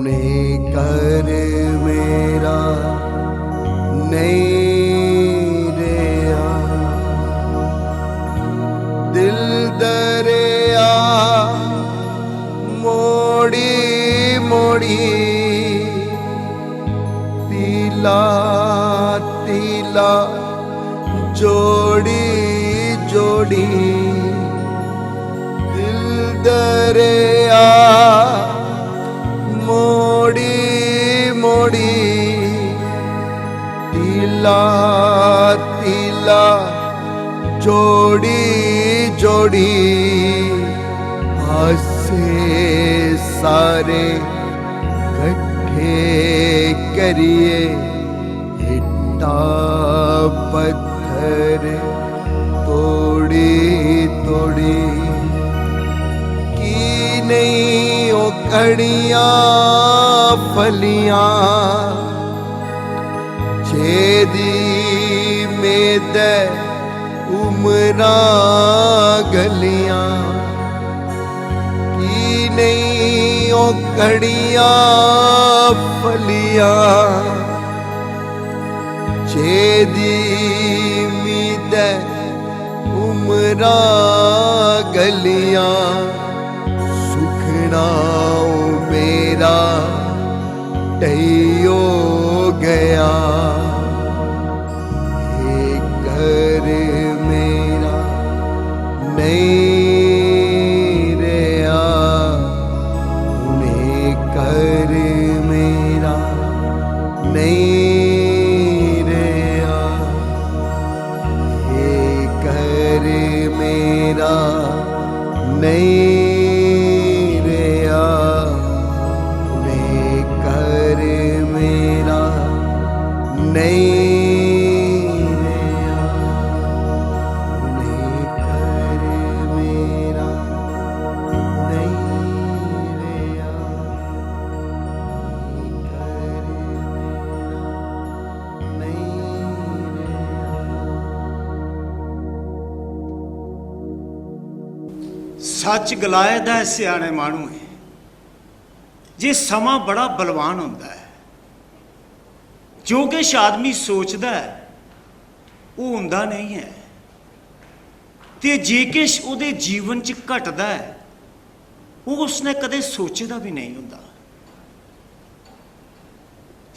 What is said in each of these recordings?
उन्हें कर मेरा नहीं रहा, दिल दरिया मोड़ी मोड़ी, तिला तिला जोड़ी जोड़ी, दिल दरिया मोड़ी मोड़ी, तिला तिला जोड़ी जोड़ी, हासे सारे कट्ठे करिए इट्टा पत्थर तोड़ी तोड़ी, की नहीं ओ कड़ियां फलियां छेदी में दे उमरा गलियां, की नहीं ओ कड़ियां फलियां छेदी में दे उमरा गलियां, सुखना मेरा टैयो गया, ये घर मेरा नहीं रहा, उन्हें कर मेरा नहीं रहा, ये घर मेरा नहीं रहा, उन्हें कर मेरा नहीं रहा, उन्हें कर मेरा नहीं रहा, कर मेरा नहीं रहा। सच गलाए दा सियाने मानू है जे समा बड़ा बलवान होंदा है, जो किश आदमी सोचदा है वो हुंदा नहीं है, ते जे किश उहदे जीवन च घटदा है वो उसने कदे सोचे दा भी नहीं हुंदा।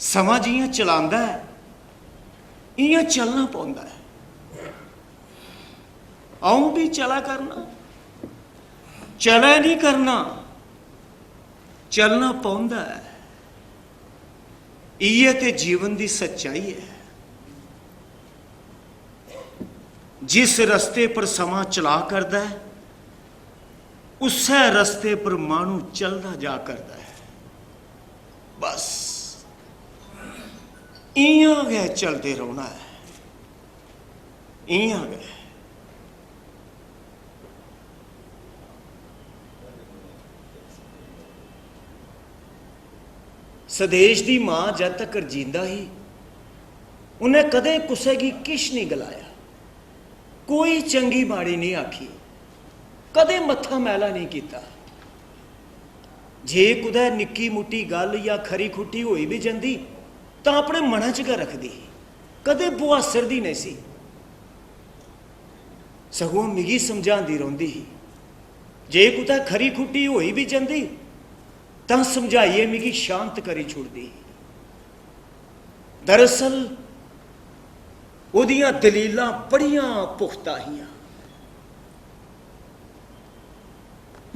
समा जियां चलांदा है इयां चलना पौंदा है। आऊं भी चला करना, चला नहीं करना, चलना पौंदा है। इये ते जीवन की सच्चाई है। जिस रस्ते पर समा चला करदा है उस रस्ते पर मानू चलता जा करदा है। बस इयां गै चलते रहना है, इयां गै। सदेश दी मां जद तक जींदा ही उन्हें कदे कुसै गी किश नहीं गलाया, कोई चंगी माड़ी नहीं आखी, कदे मत्था मैला नहीं किया। जे कुदै निक्की मुट्टी गल या खरी खुट्टी होई भी जाती तो अपने मन च गै रखदी, कदे बुआसरदी नहीं सी। सगों मिगी समझांदी रौंदी ही, जे कुदै खरी खुट्टी होई भी जाती तो समझाइए मिगी शांत करी छुड़दी। दरअसल उहदियां दलीलां बड़ियां पुख्ता हियां।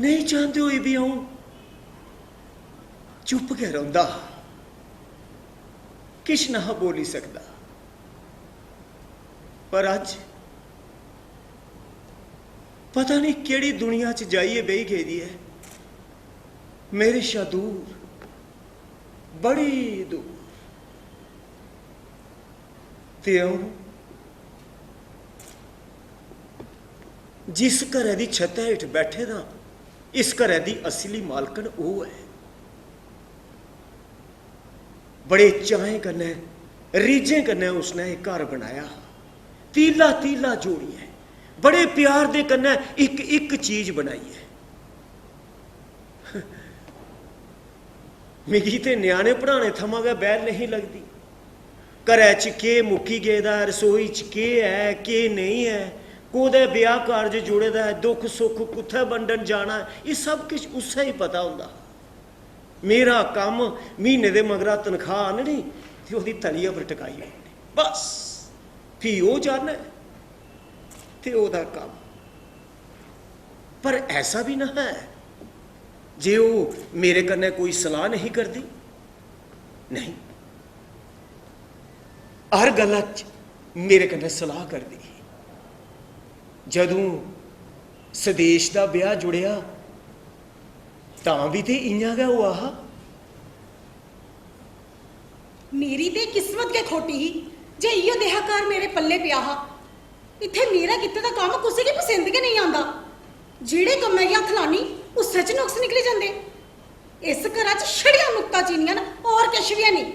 नहीं चाहते हुए भी आऊं चुप गै रौंदा, किश ना बोली सकदा। पर अज पता नहीं केड़ी दुनिया च जाइए बेही गेदी है, मेरे शा दूर, बड़ी दूर। ते जिस घरै दी छत्ता हेठ बैठे दा इस घरै दी असली मालकन वो है। बड़े चाहें कन्नै रीझें कन्नै उसने एक घर बनाया, तीला तीला जोड़िए बड़े प्यार दे कन्नै एक एक चीज बनाई है। मिगी ते न्याणे पढ़ाने थमां गै बैल नहीं लगदी। घरै च केह् मुक्की गेदा, रसोई च केह् है केह् नहीं है, कोह्दे ब्याह कारज जुड़े दा है, दुख सुख कुत्थै बंडन जाना है, एह् सब किश उस्सै ही पता होंदा। मेरा कम्म म्हीने दे मगरा तनखाह आह्ननी ते ओह्दी तलिया पर टकाई ओड़नी, बस। फ्ही ओह् जाने ते ओह्दा कम्म। पर ऐसा भी ना है जे ओह् मेरे कन्नै कोई सलाह नहीं करदी, नहीं, हर गल्ला च मेरे कन्नै सलाह करदी। जदूं सदेश दा ब्याह जुड़ेआ तां भी ते इ'यां गै होआ हा। मेरी ते किस्मत गै खोटी ही जे इयो देहा घर मेरे पल्ले पिया हा। इत्थे मेरा कीते दा कम्म कुसै गी पसंद गै नहीं आंदा। जेड़े कम्मै गी हत्थ लानी उस्सै च नुक्स निकली जंदे। इस घरा च छड़ियां नुक्ता चीनियां न, होर किश बी है नहीं।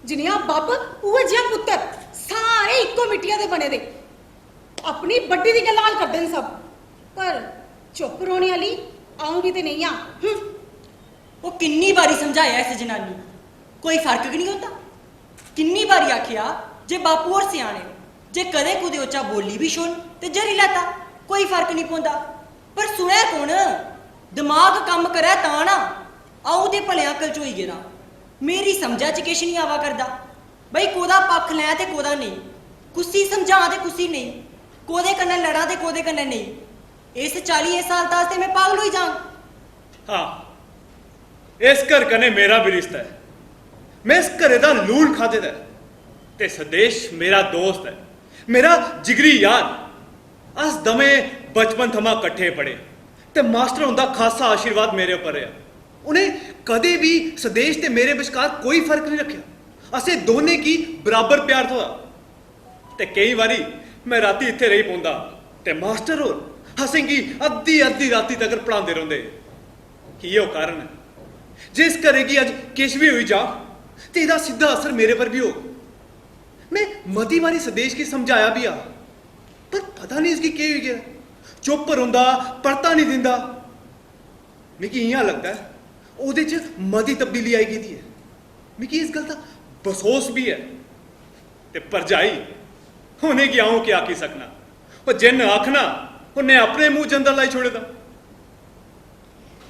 जिनेहा बब्ब उ'ऐ जेहा पुत्तर, सारे इक्को मिट्टिया दे बने दे। अपनी बड्डी दी गल्ल हाल करदे न सब, पर चुप रौह्ने आह्ली अ'ऊं बी ते नहीं आं। वो किन्नी बारी समझाया इस जनानी, कोई फर्क गै नहीं होता। किन्नी बारी आखिया जे बापू होर सियाने, जे कदें कुदै उच्चा बोली भी छोड़ ते जरी लैता, कोई फर्क नहीं पौंदा। पर सुने कौन? दिमाग कम्म करे तां ना। अ'ऊं ते भलेआं कलचोई गेदा, मेरी समझा च किश नहीं आवा करदा। बई कोदा पक्ख लैं ते कोदा नेईं, कुसी समझां ते कुसी नेईं, कोदे कन्नै लड़ां ते कोदे कन्नै नेईं। इस 40 साल दा ते मैं पागल होई जां। हाँ, इस घर कन्नै मेरा भी रिश्ता है। मैं इस घरे दा लूण खादे दा है ते सदेश मेरा दोस्त है, मेरा जिगरी यार। अस दमे बचपन थमां कट्ठे पढ़े ते मास्टर उंदा खासा आशीर्वाद मेरे उप्पर रहा। उन्हें कदे भी सदेश ते मेरे विचकार कोई फर्क नहीं रखा। असें दोनें की बराबर प्यार थोड़ा। ते कई बारी मैं राती इत्थे रही पौंदा ते मास्टर होर असें गी अद्धी अद्धी राती तक पढ़ांदे रौंदे। इयो कारण है जिस घरे गी अज किश भी होई जा ते एह्दा सिद्धा असर मेरे पर भी हो। मैं मती बारी सदेश गी समझाया भी आ, पर पता नहीं इसकी केह् होई गेआ, चुप रौंदा, परता नहीं दिंदा। मिगी इ'यां लगदा है ओह्दे च मती तब्दीली आई गेदी है। मिगी इस गल्ल दा बसोस भी है ते भरजाई उ'नें गी अ'ऊं केह् आखी सकना। ओह् जिन्न आखना उन्नै अपने मूंह च अंदर लाई छोड़े दा।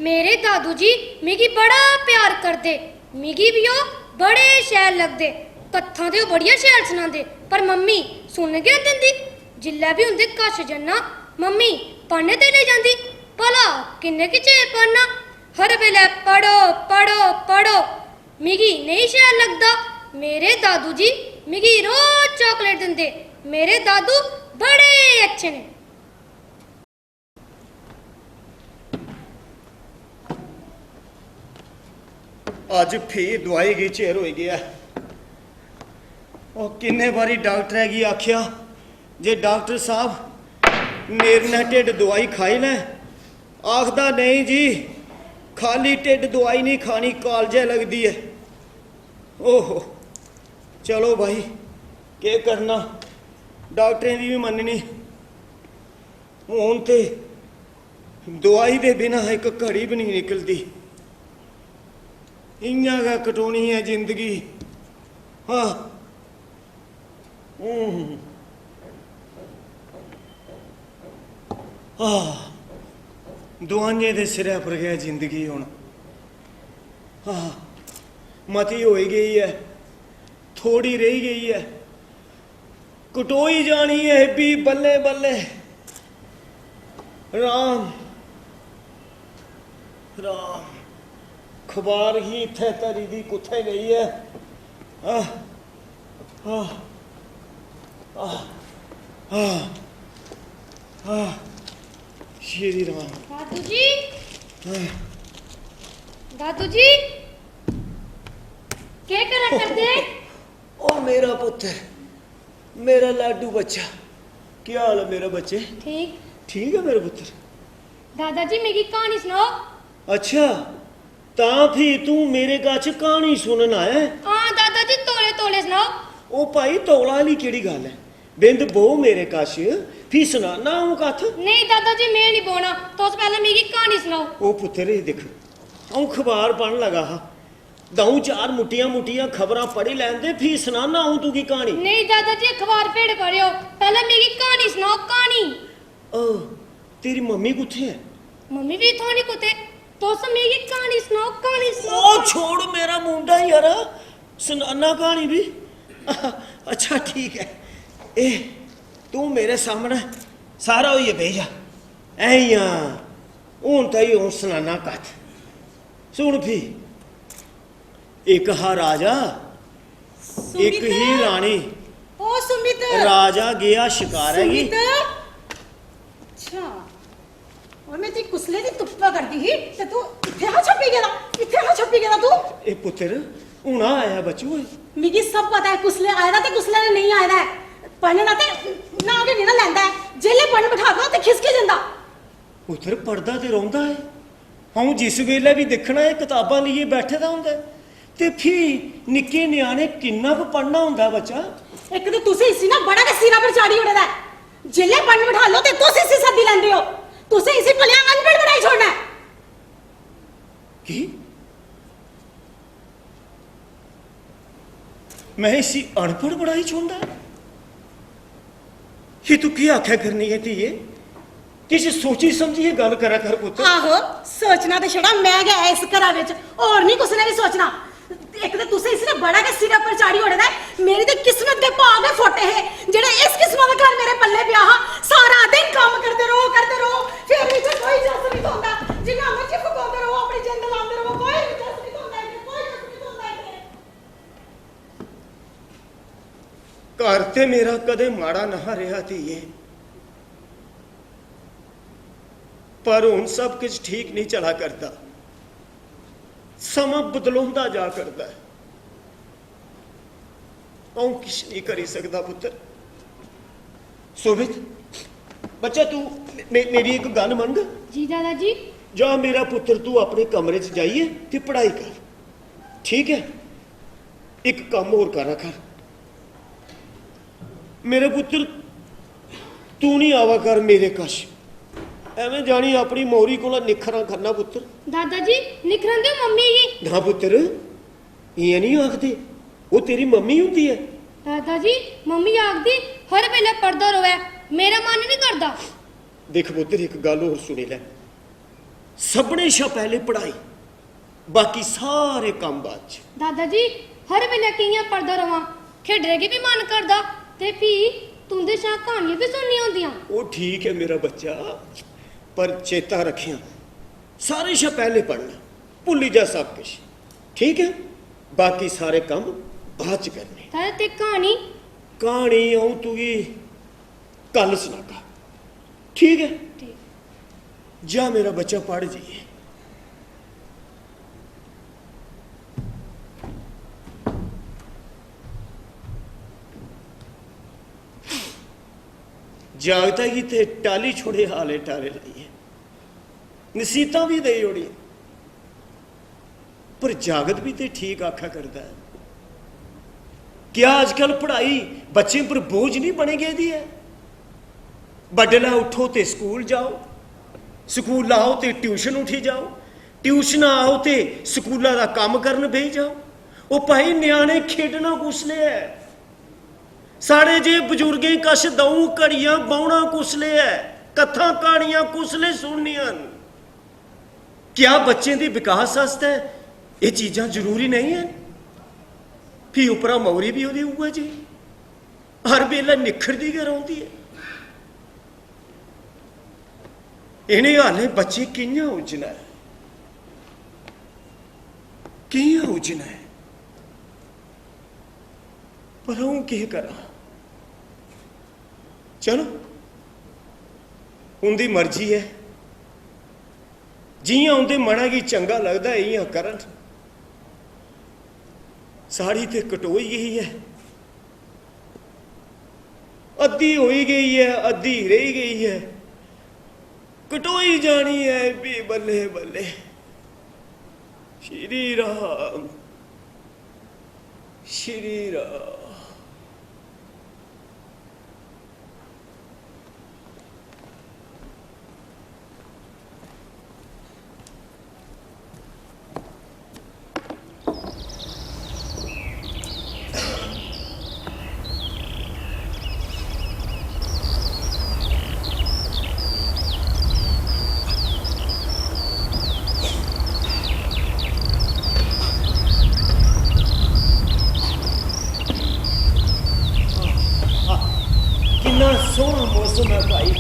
मेरे दादू जी मिगी बड़ा प्यार करदे, मिगी भी ओह् बड़े शैल लगदे। कत्थां ते ओह् बड़ियां शैल सनांदे, पर मम्मी सुनन गै निं दिंदी। जिल्लै भी उं'दे कश जन्ना मम्मी पढ़ने ते लेई जांदी। भला किन्ने कि चिर पढ़ना, हर बेल्लै पढ़ो पढ़ो पढ़ो। मिगी नेईं शैल लगदा। मेरे दादू जी मिगी रोज चॉकलेट दिंदे। मेरे दादू बड़े अच्छे ने। अज फिर दवाई गी चिर होई गया। ओह् किन्ने बारी डॉक्टरै गी आखिया जे डॉक्टर साहब मेरे ने ढिड्ड दवाई खाई लै। आखदा नहीं जी, खाली ढिड्ड दवाई नहीं खानी, कालजै लगदी है। ओहो चलो भाई केह् करना, डॉक्टरें दी भी मन्ननी। हून ते दवाई दे बिना एक घड़ी भी नहीं निकलदी। इ'यां गै कटोनी है जिंदगी। हाँ दुआइयें दे सिरै पर गै जिंदगी हुण। मती होई गई है, थोड़ी रही गई है, कटोई जानी है भी बल्ले बल्ले। राम राम खबार ही इत्थे धरी दी कुत्थे गई है। आह आह आह आह आह श्री राम। दादू जी, दादू जी क्या करा करदे? ओ मेरा पुत्र, मेरा लाडू बच्चा, क्या हाल है मेरा बच्चे? ठीक ठीक है मेरे पुत्र। दादाजी मिगी कहानी सुनाओ। अच्छा तां फिर तू मेरे कश कहानी सुनन आया है? हाँ दादाजी तौले तौले सुनाओ। ओ भाई तौला आह्ली केह्ड़ी गल्ल है? बिंद बहु मेरे कश फ्ही सनाना अ'ऊं कत्थ। नहीं दादाजी मैं नहीं बोना, तुस पहले मिगी कहानी सुनाओ। ओ पुत्तर एह् दिक्ख, अ'ऊं खबार पढ़न लगा हा, दऊं चार मुट्टियां मुट्टियां खबरां पढ़ी लैन दे फ्ही सनाना हूं तू की कहानी। नहीं दादाजी अखबार पेड़ पढ़ियो पहले मेरी कहानी सुनाओ कहानी। ओ तेरी मम्मी कुत्थे है? मम्मी भी इथों नहीं कुते तुस मेरी कहानी सुनाओ ओ छोड़ मेरा मुंडा यार सुनाना कहानी भी। अच्छा ठीक है ए तू मेरे सामने सारा होइए भेजा ऐ हूं ताई हूं सुनाना कथ सुन भी। एक हा राजा एक सुमित। ही रानी ओ सुमित राजा गया शिकार है सुमित अच्छा और मैं ती कुसले दी तुप्पा करदी ही ते तू इथे हा छपी गेला तू। ए पुत्र हुना आया बच्चू मिगी सब पता है कुसले आएदा ते कुसले ने नहीं आएदा है पढ़ना ते ना के नहीं ना लैंदा है जेले पढ़न बिठा दो ते खिसके जंदा। पुत्र पढ़दा ते रौंदा है हूं जिस वेले भी दिखना है किताबां लिए बैठे दा हुंदा ते फ्ही निक्के न्याणे किन्ना क पढ़ना हुंदा बच्चा। एक ते तुसी इसी ना बड़ा के सिरा पर चाड़ी उड़दा है जेले पढ़न बिठा लो ते तुसी इसी सदी लैंदे हो तुसी इसी भलिया अनपढ़ बनाई छोड़ना है। की मैं इसी अनपढ़ बनाई छोड़ना ये तू क्या आख्या करनी है धीए किसी सोची समझी गल करा कर पुत्र। आहो सोचना ते छड़ा मैं गया इस घरा विच और नहीं कुसने भी सोचना। एक ते तुसे इसने बड़ा के सिर पर चाड़ी ओड़दा है मेरी ते किस्मत दे भाग फोटे है जेड़ा इस किस्मत दा घर मेरे पल्ले पिया हा सारा दिन काम करते रहो फिर भी कोई जस नहीं होंदा जिन्ना मर्जी फकांदे रहो अपनी जिंद लांदे रहो कोई जस नहीं होंदा कोई जस नहीं होंदा। घर ते मेरा कदे माड़ा ना रहा धीए पर हुण सब कुछ ठीक नहीं चला करता समा बदलोंदा जा करता है हूं किश नहीं करी सकता पुत्र। शोभित बच्चा तू मेरी एक गल मन जी दादाजी। जा मेरा पुत्र तू अपने कमरे च जाइए ते पढ़ाई कर ठीक है। एक काम और करा कर मेरे पुत्र तू नहीं आवा कर मेरे कश एवं जानी अपनी मोरी को निखरा करना पुत्र। दादाजी निखरन दे मम्मी ही। ना पुत्र ये नहीं आखते वो तेरी मम्मी होती है। दादाजी मम्मी आखदी हर वेले पढ़दा रोवे मेरा मन नहीं करदा। देख पुत्र एक गल और सुनी ले सबने शा पहले पढ़ाई बाकी सारे काम बाद च। दादाजी हर वेले कियां पढ़दा रवां खेडने गी भी मन करदा ते फ्ही तुंदे शा कहानियां भी सुननी होंदियां। वो ठीक है मेरा बच्चा पर चेता रखिया सारे शा पहले पढ़ना भुली जा सब कुछ ठीक है बाकी सारे काम बाद च करने। दादा ते कहानी कहानी आऊं तुगी कल सुनागा ठीक है। ठीक। जा मेरा बच्चा पढ़ जाइए। जागता ही थे टाली छोड़े हाले टाले लाइए नसीहतां भी दे ओड़ी पर जागत भी ते ठीक आखा करता है। क्या आजकल पढ़ाई बच्चे पर बोझ नहीं बने गई दी है। बडला उठो ते स्कूल जाओ स्कूल आओ ते ट्यूशन उठी जाओ ट्यूशन आओ ते स्कूला का काम करन बह जाओ। वो भाई न्याणे खेडना कुसले है साढ़े जे बजुर्गें कश दऊं घड़ियां बौना कुसले है कथा कहानियां कुसले सुननियां। क्या बच्चे के विकास वास्ते ये चीज़ां जरूरी नहीं है। फ्ही उपरा मौरी भी ओहदी उआ जी हर वेले निखरदी गै रौंहदी है। इन्हें हाले बच्चे कियां उज्जना है कियां उज्जना है पर हूं की करा। चलो उनकी मर्जी है जियां उनके मना की चंगा लगता है इयां करन। साड़ी ते कटोई गई है अद्धी होई गई है अद्धी रही गई है कटोई जानी है भी बल्ले बल्ले। श्री राम श्री राम। मौसम है भाई,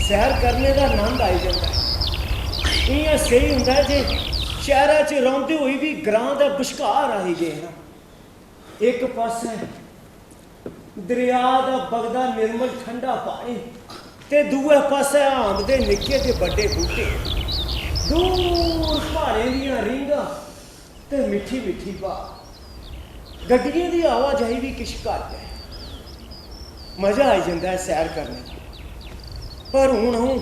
सैर करने का आनंद आई जाता है। इ'यां सही हुंदा जे शहरा च रौंदे होई भी ग्रां दा बश्कार आई गए ना। एक पासे दरिया दा बगदा निर्मल ठंडा पानी ते दूए पासे आम दे निक्के ते बड़े बूटे, दूर पहाड़ें दियां रींगां ते मिठी मिठी बाह। गड्डियां दी आवाजाही भी किश घट है, मजा आई जाता है सैर करने दा। पर हुण हूँ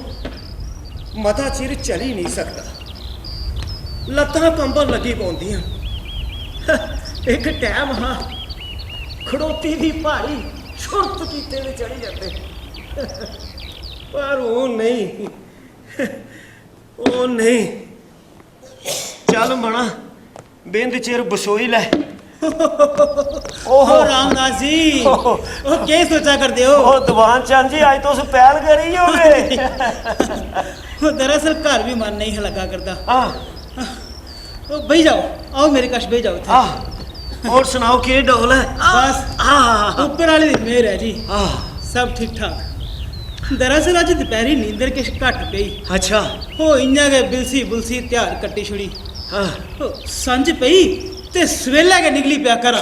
मता चिर चली नहीं सकता, लत्तां कंबन लगी पौंदियां। एक टैम हाँ खड़ोती दी पहाड़ी छुरत कीते ते चढ़ी जाते, पर वो नहीं, वो नहीं। चल मना बिंद चिर बसोई लै। ओ रामदास जी, ओ क्या सोचा करते हो? ओ दीवान चंद जी आज तुस पहल करी होगे। ओ दरअसल घर भी मन नहीं लगा करता। हाँ ओ बही जाओ, आओ मेरे कश बही जाओ इत्थे। और सुनाओ के डोल है? बस ऊपर वाले दी मेहर है जी, हाँ सब ठीक ठाक। दरअसल अज दोपहरी नींदर किश घट पई। अच्छा ओ इ'यां गै बिलसी बुलसी ध्यार कट्टी छुड़ी। हाँ ओ संज पई ते सवेला गै निकली पिया करा।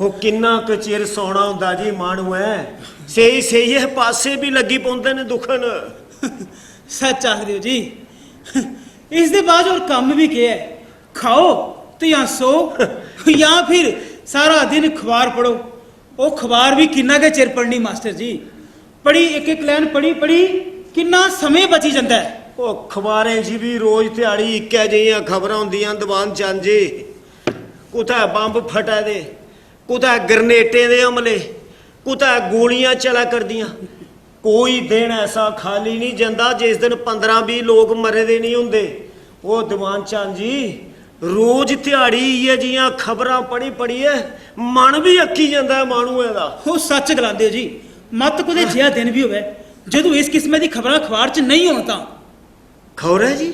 वो किन्ना क चिर सौना हुंदा जी मानू है, सही सही है पासे भी लगी पौंदे ने दुखन। सच आख दियो जी, इस दे बाद और काम भी क्या है? खाओ तो या सो या फिर सारा दिन अखबार पढ़ो। वो अखबार भी किन्ना के चिर पढ़नी मास्टर जी, पढ़ी एक एक लाइन पढ़ी पढ़ी किन्ना समय बची जाता है। वो अखबारें च भी रोज ध्याड़ी इक्कै जिहियां खबरां हुंदियां दीवान चंद जी। कुतै बंब फटा दे, कुतै ग्रनेटें दे हमले, कुतै गोलियां चला करदियां। कोई दिन ऐसा खाली नहीं जांदा जिस दिन 15-20 लोग मरे दे नहीं हुंदे। वो दीवान चंद जी रोज ध्याड़ी इ'यै जिहियां खबरां पढ़ी पढ़ियै मन भी अक्की जांदा है माहणुए दा। वो सच गलांदे हो जी, मत कुदै जिहा दिन भी होवे जदों इस किस्म दी खबरां अखबार च नहीं होण तां। खबर है जी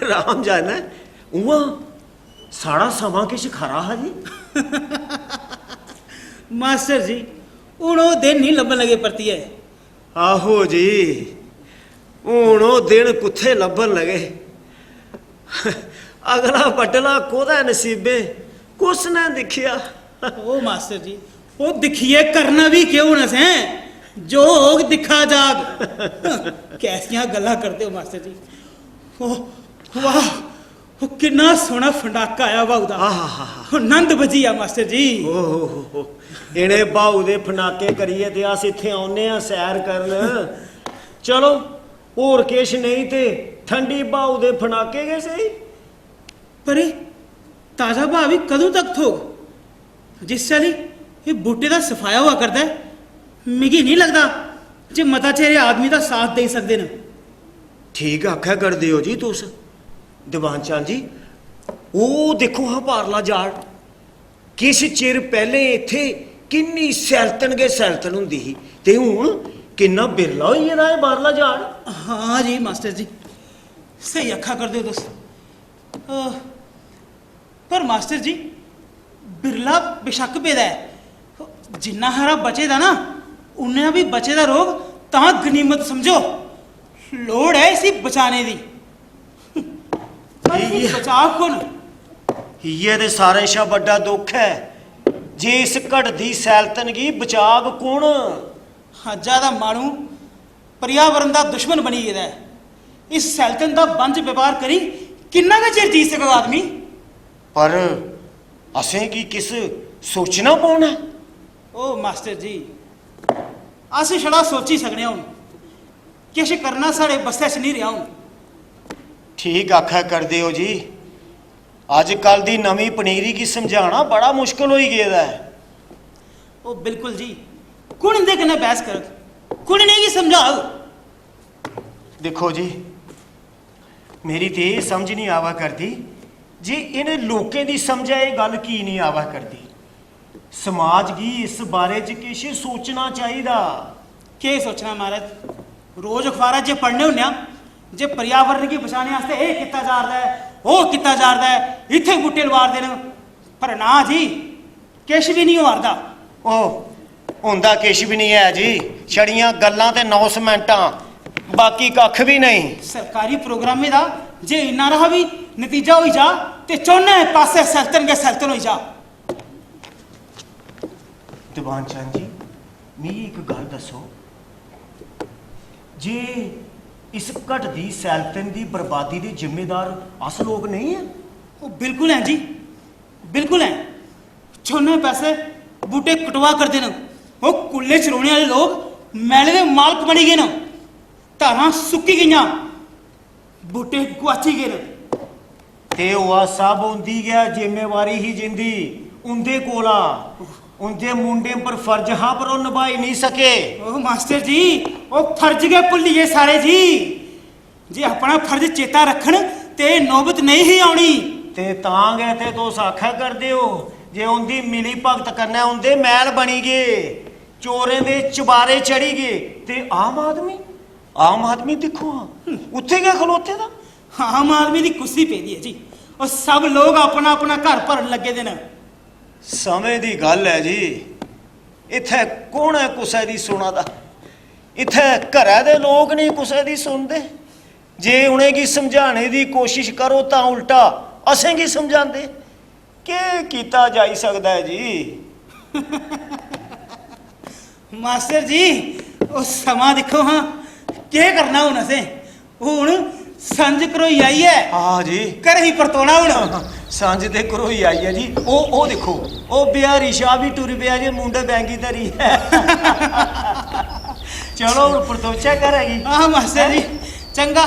राम जाना उआं साड़ा समा किश खरा हा जी। मास्टर जी हुण वो दिन नहीं लब्भन लगे परतियै। आहो जी हूँ वो दिन कुत्थे लभन लगे। अगला बडला कोदा नसीबे कुस ने दिखिया। ओ मास्टर जी वो दिखिए करना भी क्यों न से, जो होग दिखा जाग। कैसियां गल्लां करते हो मास्टर जी। ओ वाह वो किन्ना सोहना फंडाका आया बाऊ दा, नंद बजी आ मास्टर जी। ओहो इने बाऊ दे फनाके करिए ते अस इत्थे आउने आ सैर करन। चलो होर किश नहीं ते ठंडी बाऊ दे फनाके गए सही। पर ताजा भाव भी कदों तक थोग? जिस चाली ये बूटे का सफाया हुआ करता है, मिगी नहीं लगता जे मता चेरे आदमी का साथ दे सकते न। ठीक आख्या करदे हो जी तुस दीवान चंद जी। वो देखो हाँ पारला जाड़, किश चिर पहले इत्थे किन्नी सैलतन गै सैलतन हुंदी ही ते हुण किन्ना बिरला होई गेदा है बारला जाड़। हाँ जी मास्टर जी सही आखा कर दो तुस। पर मास्टर जी बिरला बेशक पेदा है, जिन्ना हारा बचे दा ना उन्ना भी बचे दा रोग तां गनीमत समझो। लोड़ है इसी बचाने दी। पर इसी बचाव कौन? इ'यै ते सारें शा बड्डा दुख है जे इस घटदी सैलतन गी बचाग कुण? हजा दा मानू पर्यावरण दा दुश्मन बनी गेदा है। इस सैलतन दा बंज व्यवहार करी किन्ना का चिर जी सकदा आदमी। पर असें की किस सोचना पौना है। ओ मास्टर जी अस छड़ा सोची सकने हूँ, किश करना साढ़े बस्से च नहीं रहा हूँ। ठीक आख्या करदे हो जी, अजकल दी नवी पनीरी की समझाना बड़ा मुश्किल होई गेदा है। ओ बिल्कुल जी, कुण इंदे कन्नै बहस करग, कुण इनेंगी समझाग। देखो जी मेरी तो ये समझ नहीं आवा करती जे इन्हें लोकें की समझ है गल की नहीं आवा करती। समाज की इस बारे च किश सोचना चाहिए। के सोचना महाराज, रोज अखबार जे पढ़ने होने जे पर्यावरण की बचाने वास्ते ये किया जा रहा है, वो किया जा रहा है, इत्थे बूटे लवा देन, पर ना जी किश भी नहीं हो रहा। ओ ਹੁੰਦਾ ਕੁਛ ਵੀ ਨਹੀਂ ਹੈ ਜੀ, ਛੜੀਆਂ ਗੱਲਾਂ ਤੇ ਅਨਾਉਂਸਮੈਂਟਾਂ, ਬਾਕੀ ਕੱਖ ਵੀ ਨਹੀਂ। ਸਰਕਾਰੀ ਪ੍ਰੋਗਰਾਮੇ ਦਾ ਜੇ ਇੰਨਾ ਰਹਾ ਵੀ ਨਤੀਜਾ ਹੋਈ ਜਾ ਤੇ ਚੋਨੇ ਪਾਸੇ ਸਲਤਨ ਹੋਈ ਜਾ। ਦੀਵਾਨ ਚੰਦ ਜੀ, ਮੇਰੀ ਇੱਕ ਗੱਲ ਦੱਸੋ, ਜੇ ਇਸ ਘਟਦੀ ਸੈਲਤਨ ਦੀ ਬਰਬਾਦੀ ਦੇ ਜ਼ਿੰਮੇਦਾਰ ਅਸ ਲੋਕ ਨਹੀਂ ਹੈ? ਉਹ ਬਿਲਕੁਲ ਹੈ ਜੀ, ਬਿਲਕੁਲ ਹੈ। ਚੋਨੇ ਪੈਸੇ ਬੂਟੇ ਕਟਵਾ ਕਰਦੇ ਨੇ, ਉਹ ਕੁੱਲੇ ਚਰਾਉਣੇ ਵਾਲੇ ਲੋਕ ਮੈਲੇ ਦੇ ਮਾਲਕ ਬਣੀ ਗਏ ਨੇ, ਧਾਰਾਂ ਸੁੱਕੀ ਗਈਆਂ, ਬੂਟੇ ਗੁਆਚੀ ਗਏ ਨੇ। ਤੇ ਉਹ ਸਭ ਹੁੰਦੀ ਗਿਆ ਜ਼ਿੰਮੇਵਾਰੀ ਹੀ ਜਿੰਦੀ ਉਹਦੇ ਕੋਲਾ, ਉਹਦੇ ਮੁੰਡੇ ਪਰ ਫਰਜ਼ ਹਾਂ ਪਰ ਉਹ ਨਿਭਾਈ ਨਹੀਂ ਸਕੇ। ਉਹ ਮਾਸਟਰ ਜੀ, ਉਹ ਫਰਜ਼ ਕੇ ਭੁੱਲੀਏ ਸਾਰੇ ਜੀ। ਜੇ ਆਪਣਾ ਫਰਜ਼ ਚੇਤਾ ਰੱਖਣ ਤੇ ਨੌਬਤ ਨਹੀਂ ਹੀ ਆਉਣੀ। ਤੇ ਤਾਂ ਗਏ ਤੇ ਤੋ ਸਾਖਾ ਕਰਦੇ ਹੋ, ਜੇ ਉਹਦੀ ਮਿਲੀ ਭਗਤ ਕਰਨਾ ਉਹਦੇ ਮਹਿਲ ਬਣੀ ਗਏ, ਚੋਰੇ ਦੇ ਚੁਬਾਰੇ ਚੜੀ ਗਏ। ਤੇ ਆਮ ਆਦਮੀ ਦੇਖੋ ਉੱਥੇ ਗਿਆ ਖਲੋਤੇ ਦਾ। ਆਮ ਆਦਮੀ ਦੀ ਕੁਰਸੀ ਪੈਦੀ ਹੈ ਜੀ, ਉਹ ਸਭ ਲੋਕ ਆਪਣਾ ਆਪਣਾ ਘਰ ਭਰਨ ਲੱਗੇ ਦੇ ਨੇ। ਸਮੇਂ ਦੀ ਗੱਲ ਹੈ ਜੀ, ਇੱਥੇ ਕੌਣ ਹੈ ਕੁਸੇ ਦੀ ਸੁਣਾ ਦਾ? ਇੱਥੇ ਘਰਾਂ ਦੇ ਲੋਕ ਨਹੀਂ ਕੁਸੇ ਦੀ ਸੁਣਦੇ। ਜੇ ਉਹਨੇ ਕੀ ਸਮਝਾਣੇ ਦੀ ਕੋਸ਼ਿਸ਼ ਕਰੋ ਤਾਂ ਉਲਟਾ ਅਸਾਂ ਕੀ ਸਮਝਾਉਂਦੇ। ਕੀ ਕੀਤਾ ਜਾ ਸਕਦਾ ਹੈ ਜੀ? ਮਾਸਟਰ ਜੀ, ਉਹ ਸਮਾਂ ਦੇਖੋ ਹਾਂ, ਕੀ ਕਰਨਾ ਹੁਣ ਅਸੀਂ? ਹੁਣ ਸੰਜ ਕਰੋਈ ਆਈ ਹੈ। ਹਾਂ ਜੀ, ਕਰ ਹੀ ਪਰਤੋਣਾ ਹੁਣ। ਸਾਂਝ ਦੇ ਕਰੋਈ ਆਈ ਹੈ ਜੀ। ਉਹ ਦੇਖੋ, ਉਹ ਬਿਹਾਰੀ ਸ਼ਾਹ ਵੀ ਟੁਰ ਪਿਆ ਜੇ, ਮੁੰਡੇ ਬੈਂਗੀ ਧਰੀ ਹੈ। ਚਲੋ ਹੁਣ ਪਰਤੋਚਾ ਕਰੇਗੀ। ਆਹ ਮਾਸਟਰ ਜੀ, ਚੰਗਾ,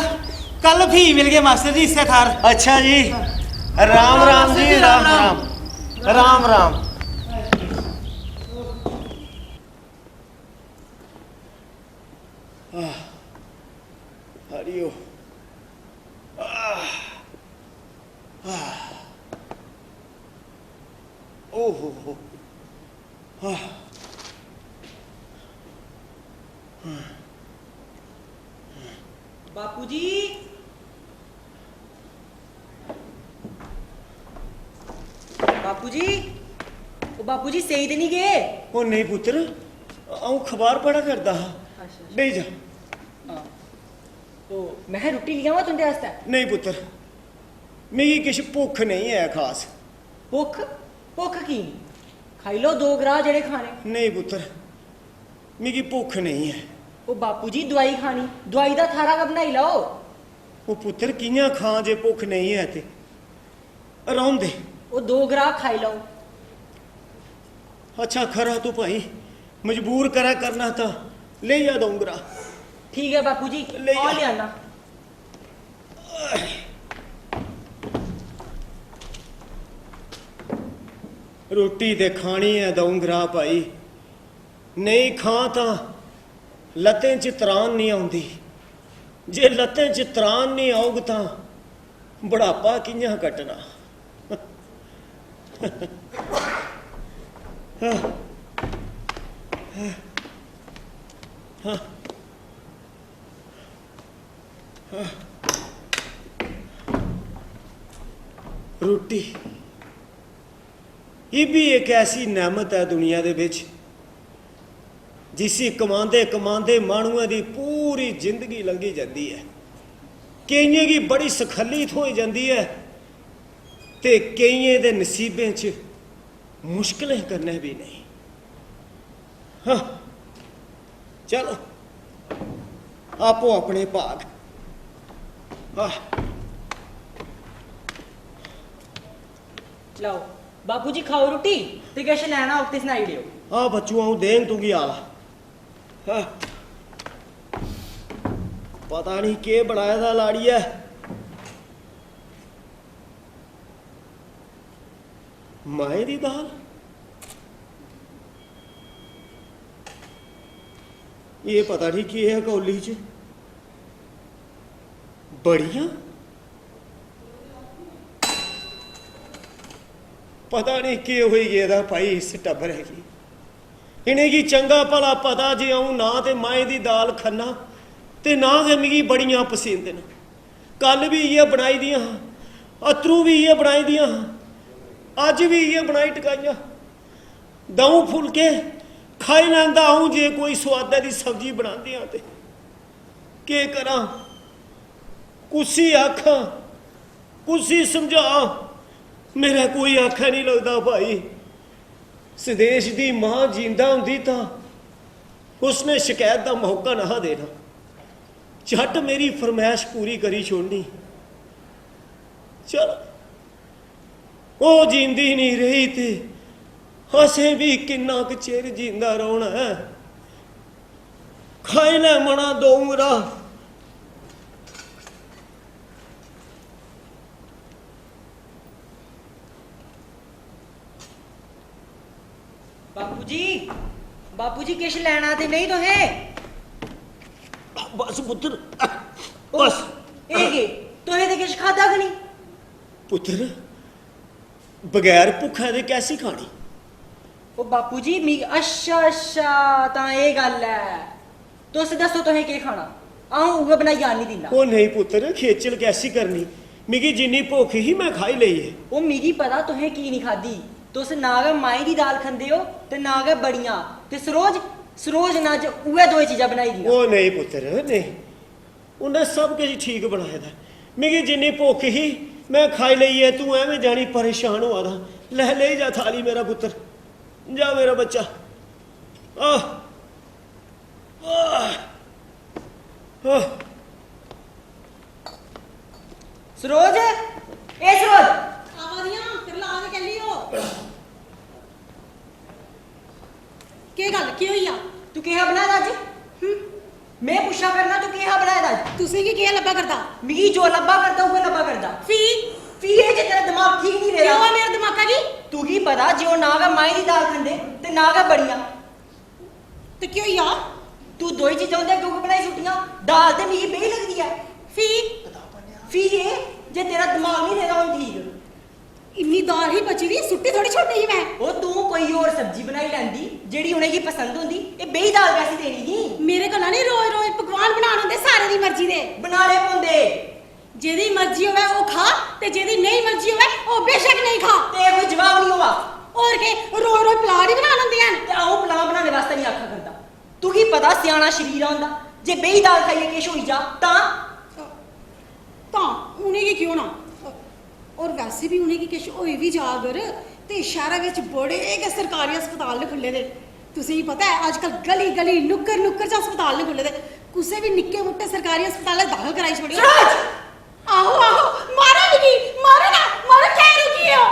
ਕੱਲ ਵੀ ਮਿਲ ਗਏ ਮਾਸਟਰ ਜੀ ਇਸੇ ਥਾਰ। ਅੱਛਾ ਜੀ, ਰਾਮ ਰਾਮ ਜੀ, ਰਾਮ ਰਾਮ, ਰਾਮ ਰਾਮ। ਹਰੀਓ ਓਹੋ ਬਾਪੂ ਜੀ, ਬਾਪੂ ਜੀ, ਉਹ ਬਾਪੂ ਜੀ ਸਹੀ ਤੇ ਨਹੀਂ ਗਏ? ਉਹ ਨਹੀਂ ਪੁੱਤਰ, ਆਉਂ ਖਬਰ ਪੜਾ ਕਰਦਾ ਹਾਂ। ਨਹੀਂ ਜਾ। ਉਹ ਮੈਂ ਕਿਹਾ ਰੋਟੀ ਲਿਆਵਾਂ ਤੁਹਾਡੇ ਵਾਸਤੇ? ਨਹੀਂ ਪੁੱਤਰ, ਮੇਰੀ ਕਿਛ ਭੁੱਖ ਨਹੀਂ ਹੈ ਖਾਸ। ਭੁੱਖ ਭੁੱਖ ਕੀ? ਖਾਈ ਲਓ 2 ਗਰਾਹ ਜਿਹੜੇ ਖਾਣੇ। ਨਹੀਂ ਪੁੱਤਰ, ਮੇਰੀ ਭੁੱਖ ਨਹੀਂ ਹੈ। ਉਹ ਬਾਪੂ ਜੀ ਦਵਾਈ ਖਾਣੀ, ਦਵਾਈ ਦਾ ਥਾਰਾ ਕਾ ਬਣਾਈ ਲਓ। ਉਹ ਪੁੱਤਰ ਕਿਆਂ ਖਾਂ ਜੇ ਭੁੱਖ ਨਹੀਂ ਹੈ ਤੇ? ਆਰਾਮ ਦੇ। ਉਹ 2 ਗਰਾਹ ਖਾਈ ਲਓ। ਅੱਛਾ ਖਰਾ ਤੂੰ ਭਾਈ ਮਜਬੂਰ ਕਰਾ ਕਰਨਾ ਤਾਂ ਲੈ ਜਾ ਦਊਂਗਾ। ਠੀਕ ਹੈ ਬਾਪੂ ਜੀ, ਲੈ ਆ ਜਾ। ਲਿਆਣਾ। ਰੋਟੀ ਤੇ ਖਾਣੀ ਹੈ ਦਊਂਗਾ ਭਾਈ, ਨਹੀਂ ਖਾਂ ਤਾਂ ਲੱਤਾਂ 'ਚ ਤਰਾਨ ਨਹੀਂ ਆਉਂਦੀ। ਜੇ ਲੱਤਾਂ 'ਚ ਤਰਾਨ ਨਹੀਂ ਆਉਗ ਤਾਂ ਬੁਢਾਪਾ ਕਿੰਨਾ ਕੱਟਣਾ। ਰੋਟੀ ਇਹ ਵੀ ਇੱਕ ਐਸੀ ਨਿਆਮਤ ਹੈ ਦੁਨੀਆ ਦੇ ਵਿੱਚ, ਜਿਸੇ ਕਮਾਉਂਦੇ ਕਮਾਉਂਦੇ ਮਾਣੂਆਂ ਦੀ ਪੂਰੀ ਜ਼ਿੰਦਗੀ ਲੰਘੀ ਜਾਂਦੀ ਹੈ। ਕਈਆਂ ਦੀ ਬੜੀ ਸਖਲੀਤ ਹੋ ਜਾਂਦੀ ਹੈ ਤੇ ਕਈਆਂ ਦੇ ਨਸੀਬੇ 'ਚ ਮੁਸ਼ਕਲਾਂ ਕਰਨੇ ਵੀ ਨਹੀਂ। ਹਾਂ ਚਲੋ ਆਪੋ ਆਪਣੇ ਭਾਗ। ਲਓ ਬਾਪੂ ਜੀ ਖਾਓ ਰੋਟੀ ਤੇ ਕਿਛ ਲੈਣਾ ਉੱਤੇ ਸੁਣਾਈ ਦਿਓ। हाँ बच्चों आऊं देंग तू की आला। हाँ। पता नहीं के बनाया था लाड़िया। माए दी दाल ये पता नहीं की है कौली च बड़िया पता नहीं के हुई गया भाई इस टब्बर है की इन्हें की चंगा भला पता जे आऊं ना ते माए दी दाल खन्ना ते ना गै मिगी बड़ियां पसंद न। कल भी इ'यै बनाई दियां अतरू भी इ'यै बनाई दियां अज भी इ'यै बनाई टकाइयां। दऊं फुलके खाई लैंदा हूं जे कोई स्वादा दी सब्जी बनांदे आ ते के करा कुसी आखा कुसी समझा मेरा कोई आखा नहीं लगता भाई सदेश दी मां जींदा हुंदी तां उसने शिकायत का मौका ना देना झट मेरी फरमाइश पूरी करी छोड़नी चल वो जींदी नहीं रही ते असें भी किन्ना क चिर जींदा रौहना है खाई ले मना दो उंगरा बापू जी किश लेना ते नहीं तुहें बस पुत्र बस तुहें ते किश खादा कि नहीं पुत्र बगैर भुखा दे कैसी खानी ओ बापू जी मी अच्छा तां एह् गल्ल है तुस दस्सो तुहें केह् खाना अ'ऊं उ'ऐ बनाइयै आनी दिन्ना ओ नहीं पुत्र खेचल कैसी करनी मिगी जिन्नी भुख ही मैं खाई लेई है ओ मिगी पता तुहें की नहीं खादी तुस ना गै माएं दी दाल खंदे हो ते ना गै बड़ियां ते सरोज ना च उ'ऐ दो चीजां बनाई दियां ओ नहीं पुत्र नहीं उन्हें सब कुछ ठीक बनाए दा मिगी जिन्नी भुख ही मैं खाई लेई है तू एवें जानी परेशान होआ दा ले जा थाली मेरा पुत्र जा मेरा बच्चा आह आह आह सरोज ए सरोज आवादियां तेरे ला के कल्ली हो के गल की होई आ तू केहा बनाया अज मैं पुछा करना तू केहा बनाया अज तुसें की लब्भा करदा मिगी जो लब्भा करदा उ'ऐ लब्भा करदा फी ए जे तेरा दिमाग ठीक नहीं क्यों रेहा है मेरा दिमागा की तू की पता जे ओ ना गै माएं दी दाल खंदे ते ना गै बड़ियां ते की होई आ तू दो ही चीजां उंदे क्यों बनाई छुट्टियां दाल ते मिगी बेही लगदी है फी ए जे तेरा दिमाग नहीं रेहा हुन ठीक इन्नी दाल ही बची दी सुट्टी थोड़ी छोड़ी ही मैं ओ तू कोई और सब्जी बनाई लैंदी जेड़ी उनेंगी पसंद होंदी ए बेही दाल वैसी देनी ही मेरे कोला नहीं रोज रोज पकवान बनाने होंदे सारे दी मर्जी दे बनाने पौंदे जेदी मर्जी होवे ओ खा ते जेदी नहीं मर्जी होवे ओ बेशक नहीं खा ते कोई जवाब नहीं होवा और के रोज रोज पलाड़ ही बनाने होंदे हैं ते आओ पलाव बनाने वास्ते नहीं आखा करदा तू की पता सियाना शरीर होंदा जे बेही दाल खाइए किश होई जा तां उन्हें की क्यों ना और वैसे भी उन्हें की किश होई भी जा अगर ते शहरा विच बड़े गै सरकारी अस्पताल ने खुल्ले दे तुसें ही पता है आजकल गली गली नुक्कर नुक्कर च अस्पताल ने खुल्ले दे कुसै भी निक्के मुट्टे सरकारी अस्पताल दाखल कराई छोड़ी आहो आहो मारो मिगी मारो ना मारो क्या रुकी हो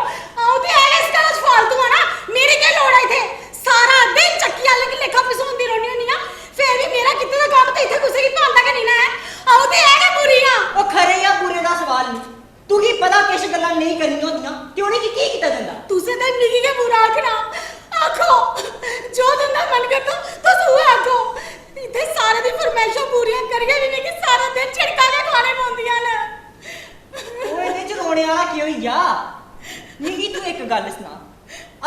आओ ते एस का फालतू है ना मेरी क्या लोड़ है इथे सारा दिन चक्कियां लेखा फसोंदी रहनी होनी ना फिर भी मेरा कितने दा काम ते इथे कुसै की पांदा के नहीं ना है आओ ते है ना बुरीया ओ खरे या बुरे दा सवाल नहीं तू की पता किश गल्लां नहीं करनी होंदियां ते उन्हें की कीता जंदा तुसे ते मिगी के बुरा आखना आखो जो तुंदा मन करदा तुस वो आखो इथे सारे दी फरमाइशां पूरीयां करिए भी नहीं कि सारा दिन छिड़का के खाने पौंदियां ने ओ इहदे च रोने वाला की होई जा मिगी तू एक गल सुना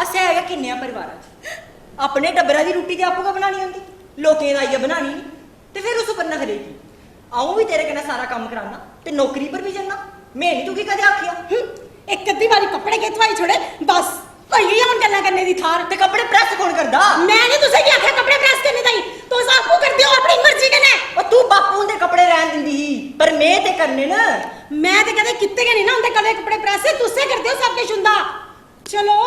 अस है किन्ने परिवारां च अपने टब्बरा दी रुट्टी ते आपू गै बनानी होंदी लोकें दा आइयै बनानी नहीं ते फिर उस उप्पर नखरे की आऊं भी तेरे कन्नै सारा काम कराना ते नौकरी पर भी जन्ना मैं नहीं तू की कदे आखिया एक अद्धी बारी कपड़े के धवाई छोड़े बस होई हुन गल्लां करने दी थार ते कपड़े प्रेस कौन करदा मैं नहीं तुसे की आख्या कपड़े प्रेस करने ताई तुस आपू करदे हो अपनी मर्जी कन्नै ओ तू बापू दे कपड़े रहन दिंदी ही पर मैं ते करने ना मैं ते कदे कित्ते गए नहीं ना उंदे कदे कपड़े प्रेस तुसे करदे हो सब कुछ हुंदा चलो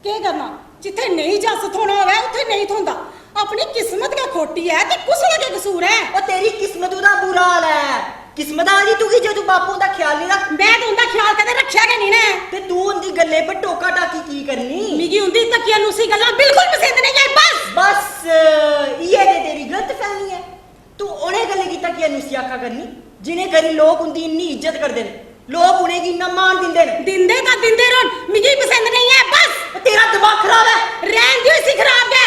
के करना जिथे नहीं जस थोना होवे उथे नहीं थोंदा अपनी किस्मत का खोटी है ते कुछ दा क्या कसूर है ओ तेरी किस्मत दा बुरा हाल है किस्मत आदी तू की जे तू बापू दा ख्याल नहीं रख मैं तो उंदा ख्याल कदे रखया के नहीं ने ते तू उंदी गल्ले पर टोका टाकी की करनी मिगी उंदी तकिया नुसी गल्ला बिल्कुल पसंद नहीं आई बस ये ते तेरी गलत फहमी है तू उन्हें गल्ले की तकिया नुसी आखा करनी जिन्हें करी लोग उंदी इन्नी इज्जत करदे ने लोग उन्हें की इन्ना मान दिंदे ने दिंदे रौन मिगी पसंद नहीं है बस तेरा दिमाग खराब है रहन दियो इसी खराब है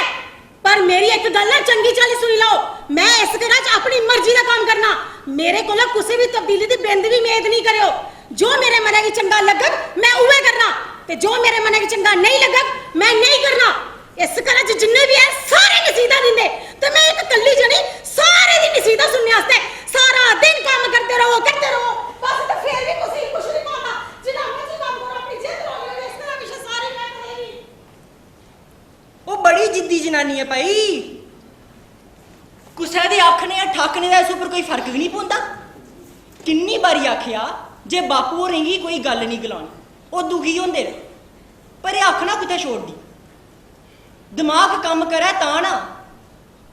पर मेरी एक गल है चंगी चाली सुनी लो मैं इस घर च अपनी मर्जी का काम करना मेरे को किसी भी तब्दीली की बिंद भी उम्मीद नहीं करो जो मेरे मन की चंगा लगग मैं उवे करना ते जो मेरे मन की चंगा नहीं लगग मैं नहीं करना इस घर च जिन्ने भी है सारे नसीहतां दिंदे ते मैं एक कल्ली जनी सारे दी नसीहतां सुनने वास्ते सारा दिन काम करते रहो बस ते फिर भी कुछ नहीं पाता जिन्ना मर्जी काम करो अपनी जिद रोक लो इस तरह विषय सारी मैं करेगी ओ बड़ी जिद्दी जनानी है भाई। कुसै दे आखने या ठाकने दा इस उप्पर कोई फर्क भी नहीं पौंदा। किन्नी बारी आखिया जे बापू होरें गी कोई गल नहीं गलानी, ओह् दुखी होंदे ने, पर एह् आखना कुत्थै छोड़दी। दिमाग कम्म करै तां ना।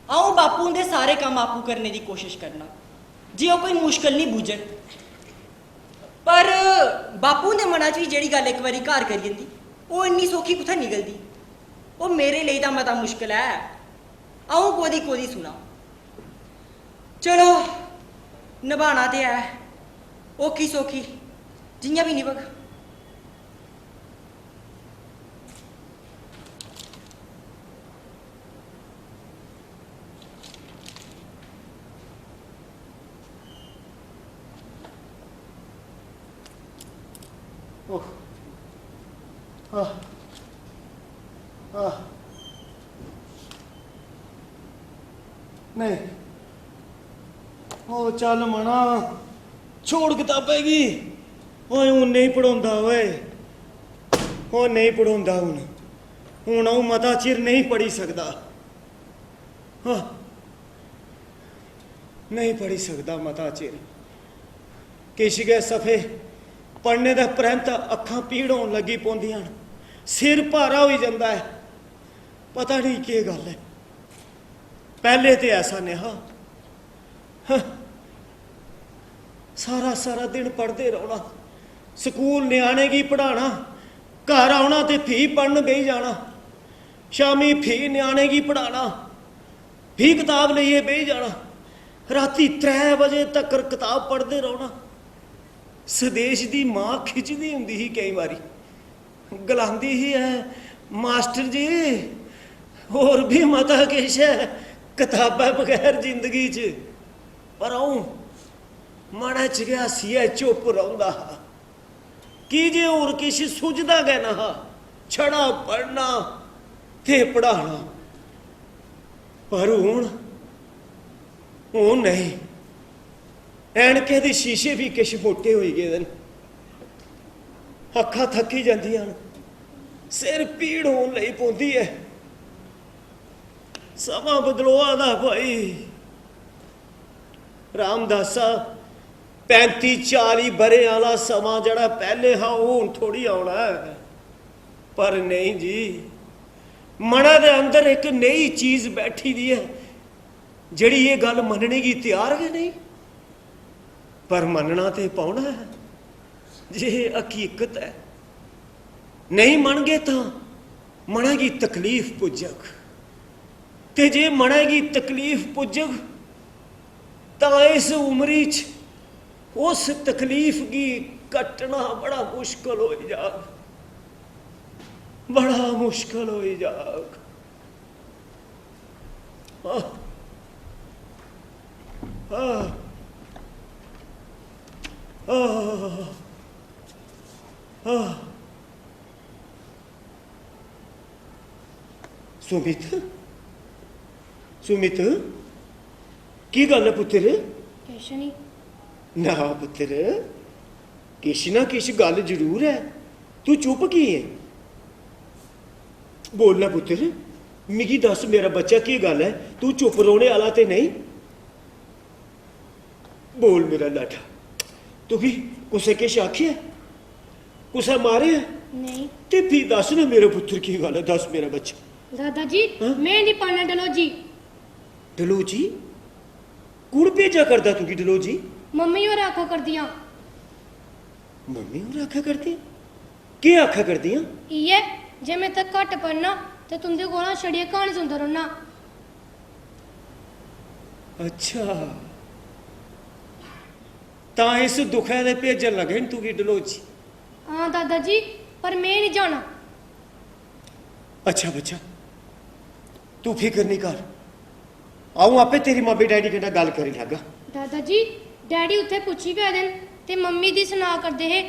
आऊं बापू उंदे सारे कम्म आपू करने की कोशिश करना, जे ओह् कोई मुश्किल नहीं बुझन। पर बापू दे मना च भी जेह्ड़ी गल इक बारी घर करी जंदी, ओह् इन्नी सौखी कुत्थै निकलदी। ओह् मेरे लेई तां मता मुश्किल है। आऊं कोदी कोदी सुना। चलो नभाना ते है, औखी सौखी जियां भी निभग। ओह आह आह नहीं ओ चल मना छोड़ किताबें गी। ओए हून नहीं पढ़ाਉਂਦਾ ओए, ओ नहीं पढ़ाਉਂਦਾ ਹੁਣ ਉਹ ਮਤਾ ਚਿਰ नहीं पढ़ी सकदा। हाँ नहीं पढ़ी सकदा मता चिर। किश गए सफे पढ़ने दे परैंत अखां पीड़ होन लगी पौंदियां, सिर भारा हो जाता है। पता नहीं के गल है। पहले तो ऐसा नेहा सारा सारा दिन पढ़ते रहना, स्कूल न्याणे की पढ़ाना, घर आना तो फी पढ़न बेही जाना, शामी फी न्याणे की पढ़ाना, फी किताब लेइए बेही जाना, राती 3 बजे तक किताब पढ़ते रहना। स्वदेश की मां खिचदी हुंदी ही, कई बारी गलांदी ही है मास्टर जी होर भी मता किश है किताबां बगैर जिंदगी च। पर आऊं माड़ा च गया सी चुप रौंदा हा कि जे होर किश सुझदा गै ना हा, छड़ा पढ़ना ते पढ़ाना। पर हुण नहीं, ऐनके दे शीशे भी किश मोटे होई गए न, अखां थकी जांदियां न, सिर पीड़ होन लई पौंदी है। समा बदलोआ दा भाई रामदासा, 35-40 बरे वाला समा जड़ा पहले हा हुण थोड़ी आउणा है। पर नहीं जी, मना दे अंदर एक नई चीज बैठी दी है जड़ी ये गल मनने की तैयार है नहीं, पर मनना तो पाउना है जे हकीकत है। नहीं मन गए तो मना की तकलीफ पुजग, ते जे मना की तकलीफ पुजग तो इस उम्री च उस तकलीफ की कटना बड़ा मुश्किल हो जाग, बड़ा मुश्किल हो जाग। सुमित, सुमित की गल है पुत्र? किश नहीं। ना पुत्र, किश ना किश गल जरूर है, तू चुप की है? बोलना पुत्र, मिगी दस मेरा बच्चा की गल है, तू चुप रोने वाला ते नहीं? बोल मेरा लाठा, तू भी कुसे किश आखिया, कुसे मारे है? नहीं। ते भी दस ना मेरे पुत्र की गल है, दस मेरा बच्चा। दादाजी हाँ? मैं नहीं पढ़ना डलोजी। डलोजी? कुड़ भेजा करदा तू की डलोजी? मम्मी और आखा कर दिया। मम्मी और आखा करती? के आखा कर दियां? इये जे मैं तक घट पढ़ना ते तुंदे कोला छड़िया कहानी सुनदा रौह्ना। अच्छा, ता इस दुखै दे भेजन लगे न तू की डलोजी? हाँ दादाजी, पर मैं नहीं जाना। अच्छा बच्चा, तू फिक्र नहीं कर, आऊं आपे तेरी मम्मी डैडी कन्नै गल करी लैगा। दादाजी डैडी उत्थे पुच्छी गए देन ते मम्मी दी सुना करदे हे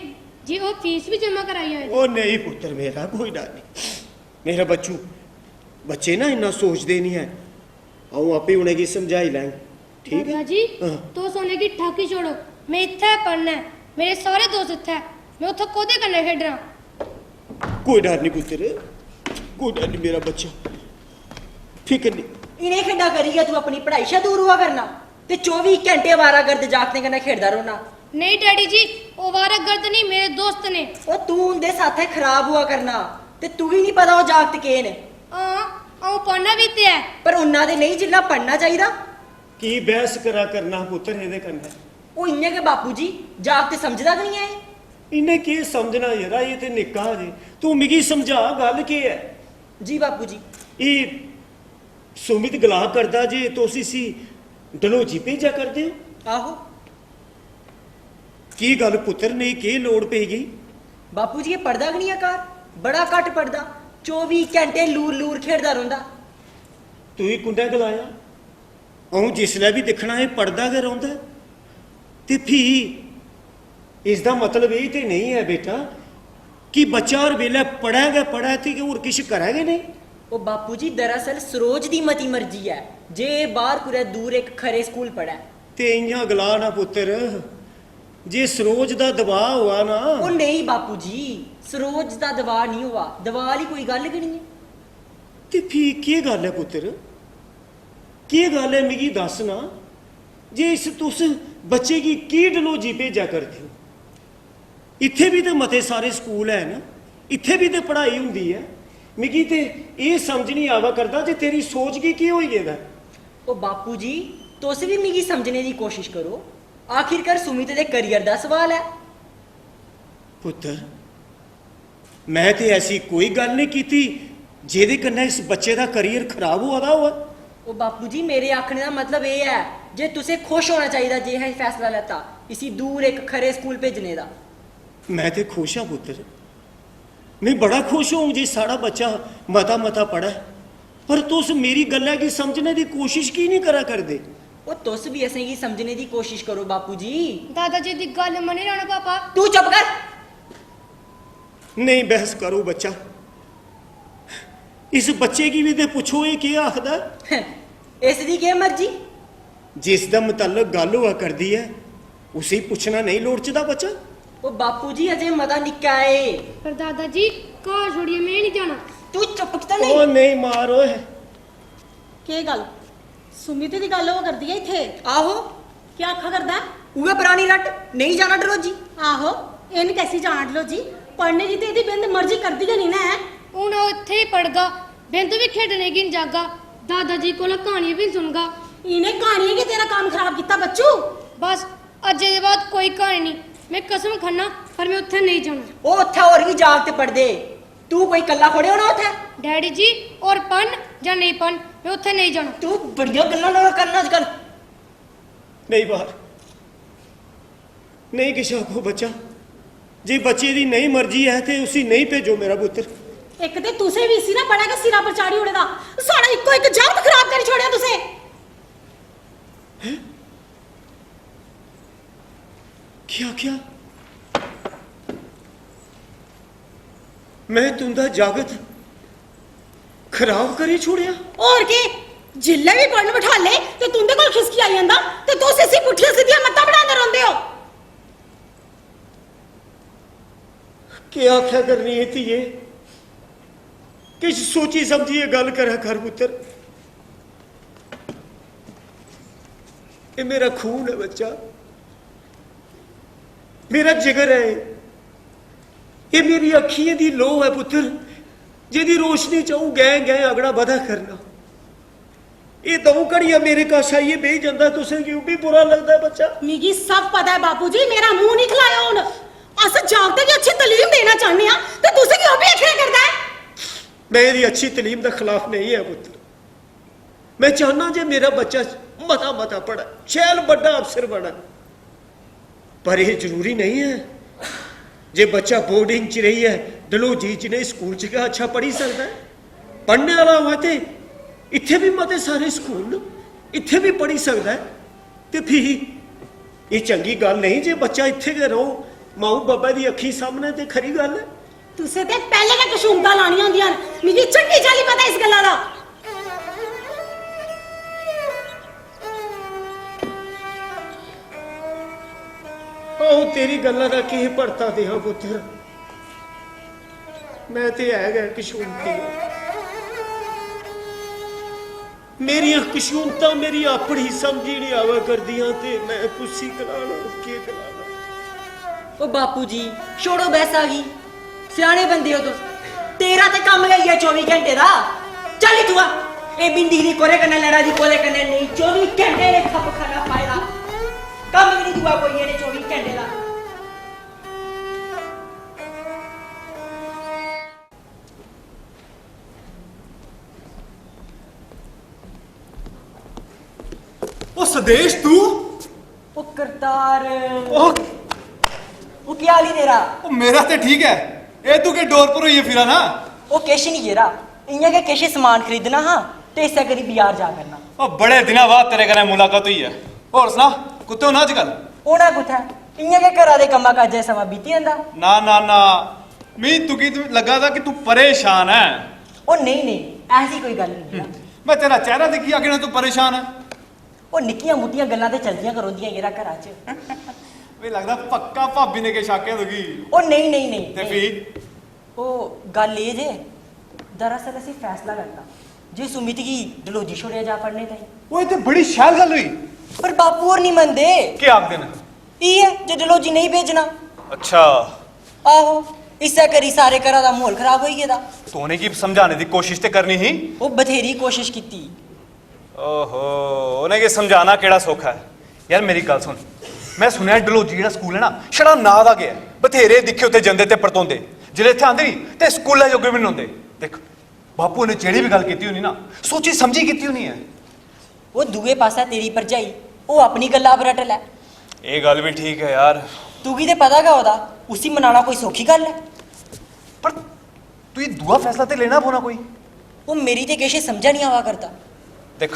जी वो फीस भी जमा कराई आए। ओ नहीं पुत्र मेरा, कोई डर नहीं मेरा बच्चू, बच्चे ना इन्ना सोचते नहीं है, आऊं आपे उन्हें समझाई लैंग, ठीक है? दादाजी हाँ। तो सोने की ठाकी छोड़ो, मैं इत्थे पढ़ना है, मेरे सारे दोस्त इत्थे है, मैं उत्थे कोदे कन्नै खेडना। कोई डर नहीं पुत्र, कोई डर नहीं मेरा बच्चा, फिक्र नहीं। इन्हें खेडा करिए तू अपनी पढ़ाई शा दूर हुआ करना ते 24 घंटे आवारागर्द जागते कन्नै खेडदा रौहना। नहीं डैडी जी वो वारागर्द नहीं मेरे दोस्त ने। ओ तू उनदे साथे खराब हुआ करना ते तू ही नहीं पता वो जागत के ने। हां आऊं पढ़ना भी ते है पर उन्ना दे नहीं जिन्ना पढ़ना चाहिदा। की बहस करा करना पुत्र एदे कन्नै? ओ इयां के बापू जी जागत समझदा नहीं है। इन्हें की समझना यार, ये ते निक्का जे। तू मिगी समझा गल के है? जी बापू जी। ये सुमित गला करदा जे तुस इसी डलोजी भेजा करदे हो? आहो की गल पुत्र नहीं की लोड़ पेगी? बापू जी ये पढ़दा कि नहीं है घर, बड़ा घट पढ़दा, 24 घंटे लूर लूर खेडदा रौंदा। तू ही कुंडा गलाया? अऊं जिसलै भी दिखना है पढ़दा गै रौंदा है। ते फ्ही इसदा मतलब ये ते नहीं है बेटा कि बच्चा हर वेले पढ़ै गै पढ़ै ते होर किश करै गै नहीं। ओ बापू जी दरअसल सरोज दी मती मर्जी है जे बाहर कुरै दूर एक खरे स्कूल पढ़ै। ते इयां गला ना पुत्र, जे सरोज दा दबाऽ हुआ ना। ओ नहीं बापू जी सरोज दा दबाऽ नहीं हुआ, दबाऽ आह्ली कोई गल गै नहीं है। ते फ्ही केह् गल है पुत्र, केह् गल है मिगी दस ना। जे इस तुस बच्चे गी की डलोजी भेजा करदे हो? इत्थे भी ते मते सारे स्कूल है ना, इत्थे भी ते पढ़ाई हुंदी है। मिगी ते एह् समझ नहीं आवा करदा जे तेरी सोच गी केह् होई गेदा। ओ बापू जी तुस भी मिगी समझने दी कोशिश करो, आखिरकार सुमित दे करियर दा सवाल है। पुत्र मैं ते ऐसी कोई गल नहीं कीती जेदे कन्नै इस बच्चे दा करियर खराब होआ दा होआ। ओ बापू जी मेरे आखने दा मतलब ये है जे तुसें खुश होना चाहिए जे है फैसला लेता इसी दूर एक खरे स्कूल भेजने दा। मैं ते खुश हाँ पुत्र, मैं बड़ा खुश हूँ जे साड़ा बच्चा मता मता पढ़ा, पर तुस मेरी गल्लै गी समझने दी कोशिश की नहीं करा करदे? ओ तुस भी असें गी समझने दी कोशिश करो बापू जी। दादाजी दी गल मनी रहना पापा। तू चुप कर। नहीं बहस करो बच्चा, इस बच्चे की भी ते पुछो ये केह् आखदा। इस दी केह् मर्जी? जिस दा मुतल्लक गल हुआ करदी है उसी पुछना नहीं लोड़चदा बच्चा। ओ बापू जी अजे मता निक्का है। पर दादाजी घर छोड़िए मैं नहीं जाना। तू चुप किता ओ नहीं? नहीं मार ओए। केह् गल सुमित दी गल होआ करदी है इत्थे? आहो क्या आखा करदा है? उहे पुरानी रट नहीं जाना डरोजी। आहो इन कैसी जान लो जी, पढ़ने की तो यदि बिंद मर्जी करदी गै नहीं ना है। हूं वो इत्थे ही पढ़गा, बिंदु भी खेडने गी नहीं जागा, दादाजी कोला कहानियां भी सुनगा। इन्हें कहानियां की तेरा काम खराब किया बच्चू। बस अज्जे दे बाद कोई कहानी नहीं, मैं कसम खाना पर मैं उत्थे नहीं जाना। ओ उत्थे और भी जागते पढ़दे, तू कोई कल्ला खड़े होना उत्थे। डैडी जी और पढ़न या नहीं पढ़न मैं उत्थे नहीं जाना। तू बड़िया गल्लां ना करना अजकल। नहीं बाहर नहीं किश आखो बच्चा, जे बच्चे दी नहीं मर्जी है ते उसी नहीं भेजो मेरा पुत्र। एक ते तुसे भी इसी ना पढ़ा के सिरा पर चाड़ी उड़ेदा, सारा इको एक जागत खराब करी छोड़िया तुसे। क्या क्या मैं तुंदा जागत खराब करी छोड़िया? और के जिल्ले भी पढ़न बिठा ले ते तुंदे कोल खिसकी आई जंदा ते तुस इसी पुठियां सीधियां मत्ता बनांदे रौंदे हो। क्या आख्या करनी है धीए, किश सोची समझिए गल करा कर पुत्र। ये मेरा खून है बच्चा, मेरा जिगर है, ये मेरी अखियां दी लो है पुत्र, जिहदी रोशनी चाहूं गै गै अगड़ा बधा करना। ये दो घड़ियां मेरे कश आइए बेही जांदा, तुसें क्यों भी बुरा लगदा है बच्चा? मिगी सब पता है बापू जी, मेरा मुंह नहीं खलाया हुन। अस जागते की अच्छी तालीम देना चाहने आ ते तुसें क्यों भी आखिया करदा है? मैं ये अच्छी तालीम के खिलाफ नहीं है पुत्र, मैं चाहना जे मेरा बच्चा मता मता पढ़ा, शैल बड़ा अफसर बना, पर यह जरूरी नहीं है जे बच्चा बोर्डिंग च रही है डलोजी च नहीं स्कूल च क्या अच्छा पढ़ी सकता है। पढ़ने वाला हुआ तो इत्थे भी मते सारे स्कूल इत्थे भी पढ़ी सकता है। तो फिर ये चंगी गल नहीं जे बच्चा इत्थे गै रहो माऊ बाबा की अखी सामने, तो खरी गल है। तुसे ते पहले गै कशूमतां लानियां होंदियां न, मिगी चंगी चाली पता इस गल्ला दा। आओ तेरी गल्ला दा की भरता देहा पुत्र, मैं ते है गै कशूमती। मेरिया कशूमतां मेरी अपनी समझ ही नहीं आवा करदियां ते मैं पुसी कलाना के कलाना। ओ बापू जी छोड़ो बहस आ गई, सियाने बंदे हो तुस। तेरा ते काम गई है 24 घंटे दा। चल तू आ ए बिंदी दी कोरे कन्ने लड़ा दी कोरे कन्ने नहीं 24 घंटे ने खप खाना पाएगा काम भी नहीं दुआ कोई ने 24 घंटे दा। ओ सदेश तू ओ करतार ओ ओ क्या हाल ही तेरा? ओ मेरा ते ठीक है, ए तू के डोर पर होइए फिरा ना। ओ किश नहीं गेरा इयां के किश सामान खरीदना हां ते इसे करी बाजार जा करना। ओ बड़े दिना बाद तेरे कन्नै मुलाकात हुई है। और सुना कुत्ते हो ना आजकल? ओना कुत्थै इयां के घरा दे कम्मा काजे समा बीती जंदा। ना ना ना मी तुकी लगा था कि तू परेशान है। ओ नहीं नहीं ऐसी कोई गल नहीं। मैं तेरा चेहरा देखी आखिर तू परेशान है। ओ निक्कियां मुट्टियां गल्लां ते चलदियां करोंदियां गेरा घरा च। वे लगदा पक्का भाभी ने के शाके दुगी। ओ नहीं नहीं नहीं ते फिर ओ गल ये जे दरअसल ਅਸੀਂ फैसला करता जे सुमित की डलोजी छोड़िया जा पढ़ने ताई। ओए ते बड़ी शैल गल हुई। पर बापू और नहीं मनदे। के आख देना ई है जे डलोजी नहीं भेजना। अच्छा आहो इसे करी सारे घरा दा माहौल खराब होई गेदा। तूने की समझाने दी कोशिश ते करनी ही। ओ बथेरी कोशिश कीती। ओहो उन्हें के समझाना केड़ा सौखा है यार। मेरी गल सुन, मैं सुनया डलोजी जेड़ा स्कूल है ना छड़ा ना दा गया। बथेरे दिखे उत्थे जंदे ते परतोंदे जिले इत्थे आंदे नी ते स्कूले जोगे भी नहीं होंदे। देख बापू ने जेड़ी भी गल कीती होनी ना सोची समझी कीती होनी है। वो दुए पासा तेरी भरजाई वो अपनी गल्ला पर अटल है। ये गल भी ठीक है यार। तुगी ते पता गा ओदा उसी मनाना कोई सौखी गल है। पर तू ये दुआ फैसला ते लेना पौना कोई। वो मेरी ते किश समझा नहीं आवा करता। देख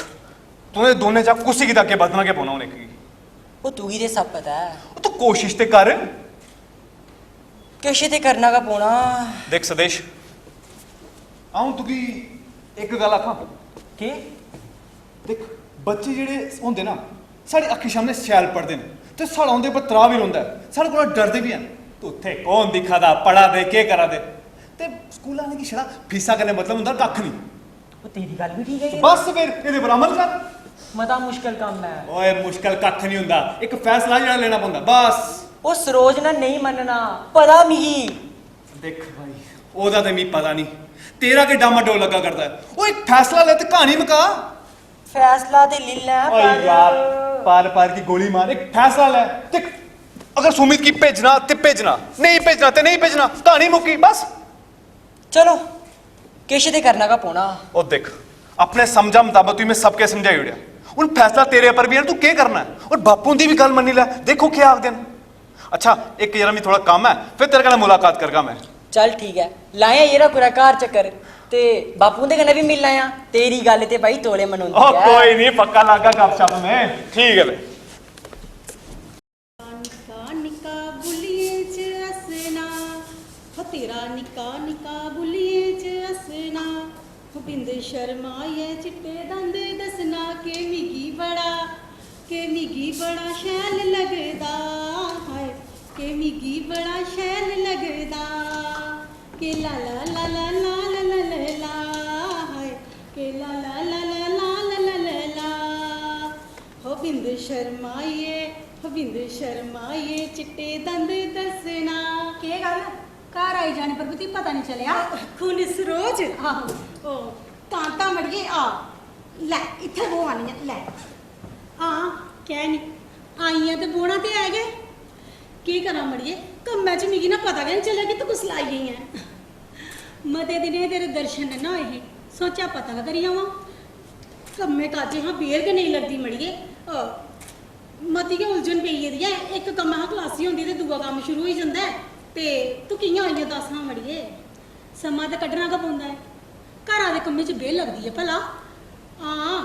तूने दोने चा कुछ की ताके बदना के पौना उन्हें की। वो तुगी ते सब पता है। वो तो कोशिश ते कर। किश ते करना का पौना। देख सदेश आऊं तुकी एक गल आखां के देख बच्चे जेड़े होंदे ना साड़ी अक्खी सामने शैल पढ़दे न ते साड़ा उंदे पर त्राह भी रौंदा है। साढ़े कोला डरदे भी हैं। तो उत्थे कौन दिखा दा पढ़ा दे के करा दे ते स्कूल आने की छड़ा फीसा कन्नै मतलब हुंदा कक्ख नहीं। वो तेरी गल भी ठीक है। बस फिर ਇਹਦੇ पर अमल कर। मता मुश्किल काम है। ओए मुश्किल कक्ख नहीं हुंदा, एक फैसला जेड़ा लेना पौंदा बस। वो सरोज ना नहीं मनना पता मिगी। देख भाई ओदा ते मी पता नहीं तेरा के डामा डोल लगा करता है। ओए फैसला ले ते कहानी मुका। फैसला ते ले ले ओए यार पार पार की गोली मार, एक फैसला ले। देख अगर सुमित की भेजना ते भेजना, नहीं भेजना ते नहीं भेजना, कहानी मुक्की बस। चलो किश ते करना का पौना। और देख अपने समझा मुताबिक तू मैं सबके समझाई उड़िया। उन फैसला तेरे पर भी है, तू क्या करना है। और बापू दी भी गल मनी लै, देखो क्या आख देन। अच्छा एक जरा मैं थोड़ा काम है फिर तेरे कन्नै मुलाकात करगा मैं। चल ठीक है लाया येरा पूरा कार चक्कर ते बापू दे कन्नै भी मिल आया। तेरी गल ते भाई तोले मनोंदी ओ है। कोई नहीं पक्का लागा गपशप में। ठीक है ले निका निका बुलिए च हसना हो तेरा निका निका बुलिए च हसना हो बिंद शर्माए चिट्टे दंद दसना के मिगी बड़ा शैल लगदा हाय के मिगी बड़ा शैल लगदा के ला ला ला ला ला ला ला ला ला हाय के ला ला ला ला ला ला ला ला ला हो बिंद शर्माए चिट्टे दंद दसना। के गल घर आई जाने पर भी पता नहीं चलिया खून सरोज। आहो ओ तांता मड़िए आ लै इत्थे वो आनी है लै हां क्या नहीं आई है ते बोना ते है गए की करा मड़िए कम्मै च मिगी ना पता गै नहीं चलेआ कि तू कुछ लाई गई है। मते दिनें तेरे दर्शन ना होए हे सोचा पता करी आवां कम्मे काजे हाँ बेर गै नहीं लगदी मड़िए। मती गै उलझन पेई गेदी है एक कम्म हाँ क्लासी होंदी ते दूआ कम्म शुरू होई जंदा है ते तू कि'यां आई है दस हाँ मड़िए समां ते कड्ढना गै पौंदा है। घरा दे कम्मे च बेल लगदी है भला। हां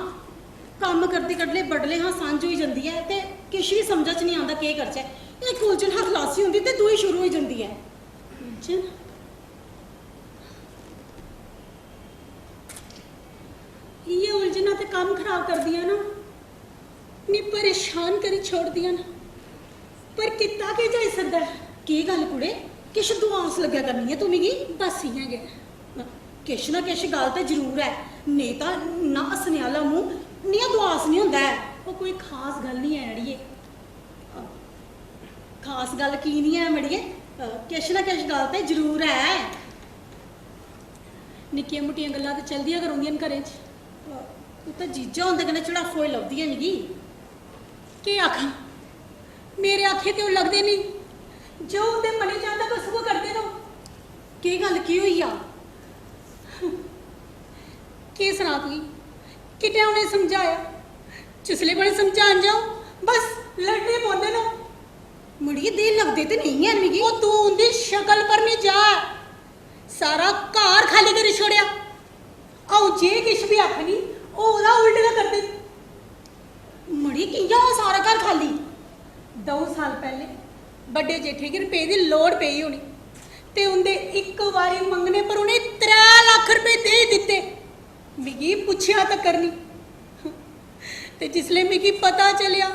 कम्म करदे कड्ढले बडले हाँ सांझ होई जंदी है ते किश भी समझ च नहीं आंदा केह् करचै। एक उलझन हाँ क्लासी होंदी ते दूई शुरू होई जंदी है। उलझन ये उलझना ते काम खराब कर दिया ना नी परेशान करी छोड़ दिया ना पर कितना के जाई सकदा है। की गल कुड़े किश दुआस लग्या करनी है तू मिगी बस इयां गै किश ना किश गल ते जरूर है ਨਹੀਂ ਤਾਂ ਨਾ ਹੱਸਣੇ ਵਾਲਾ ਮੂੰਹ ਨਹੀਂ ਉਦਾਸ ਨਹੀਂ ਹੁੰਦਾ ਹੈ। ਉਹ ਕੋਈ ਖਾਸ ਗੱਲ ਨਹੀਂ ਹੈ ਅੜੀਏ। ਖਾਸ ਗੱਲ ਕੀ ਨਹੀਂ ਹੈ ਮੜੀਏ, ਕਿਛ ਨਾ ਕਿਛ ਗੱਲ ਤੇ ਜ਼ਰੂਰ ਹੈ। ਨਿੱਕੀਆਂ ਮੁੱਟੀਆਂ ਗੱਲਾਂ ਤੇ ਚਲਦੀਆਂ ਕਰਾਉਂਦੀਆਂ ਨੇ ਘਰੇ 'ਚ। ਤੂੰ ਤਾਂ ਜੀਜਾ ਹੁੰਦੇ ਕਹਿੰਦੇ ਚੜਾਫੋ ਹੀ ਲੱਭਦੀ ਹੈ ਨੀਗੀ। ਕੀ ਆਖਾਂ, ਮੇਰੇ ਆਖੇ ਤੇ ਉਹ ਲੱਗਦੇ ਨਹੀਂ, ਜੋ ਉਹਦੇ ਮਨੇ ਜਾਂਦਾ ਬਸ ਉਹ ਕਰਦੇ ਨੇ। ਕੀ ਗੱਲ ਕੀ ਹੋਈ ਆ? ਕੀ ਸੁਣਾ ਤੂੰ? ਕਿਤੇ ਉਹਨੇ ਸਮਝਾਇਆ, ਜਿਸਲੇ ਬੜੇ ਸਮਝਾਣ ਜਾਓ ਬਸ ਲੜਨੇ ਪਉਂਦੇ ਨੇ। ਮੜੀਏ ਦੇ ਲੱਗਦੇ ਤੇ ਨਹੀਂ ਹੈ ਨੀਗੀ। ਉਹ ਤੂੰ ਉਹਦੀ ਸ਼ਕਲ ਪਰ ਨਹੀਂ ਜਾ, ਸਾਰਾ ਘਰ ਖਾਲੀ ਕਰ ਛੋੜਿਆ। ਆਉ ਜੇ ਕਿਛ ਵੀ ਆਖਣੀ ਉਹ ਉਹਦਾ ਉਲਟਾ ਕਰਦੇ। ਮੜੀ ਕਿੰਨਾ ਸਾਰਾ ਘਰ ਖਾਲੀ? 2 ਸਾਲ ਪਹਿਲੇ ਵੱਡੇ ਜੇਠੇ ਕੀ ਰੁਪਏ ਦੀ ਲੋੜ ਪਈ ਹੋਣੀ ਤੇ ਉਹਦੇ ਇੱਕ ਵਾਰੀ ਮੰਗਣੇ ਪਰ ਉਹਨੇ 3 ਲੱਖ ਰੁਪਏ ਦੇ ਹੀ ਦਿੱਤੇ। ਮਿਗੀ ਪੁੱਛਿਆ ਤਾਂ ਕਰਨੀ ਤੇ ਜਿਸਲੇ ਮਿਗੀ ਪਤਾ ਚੱਲਿਆ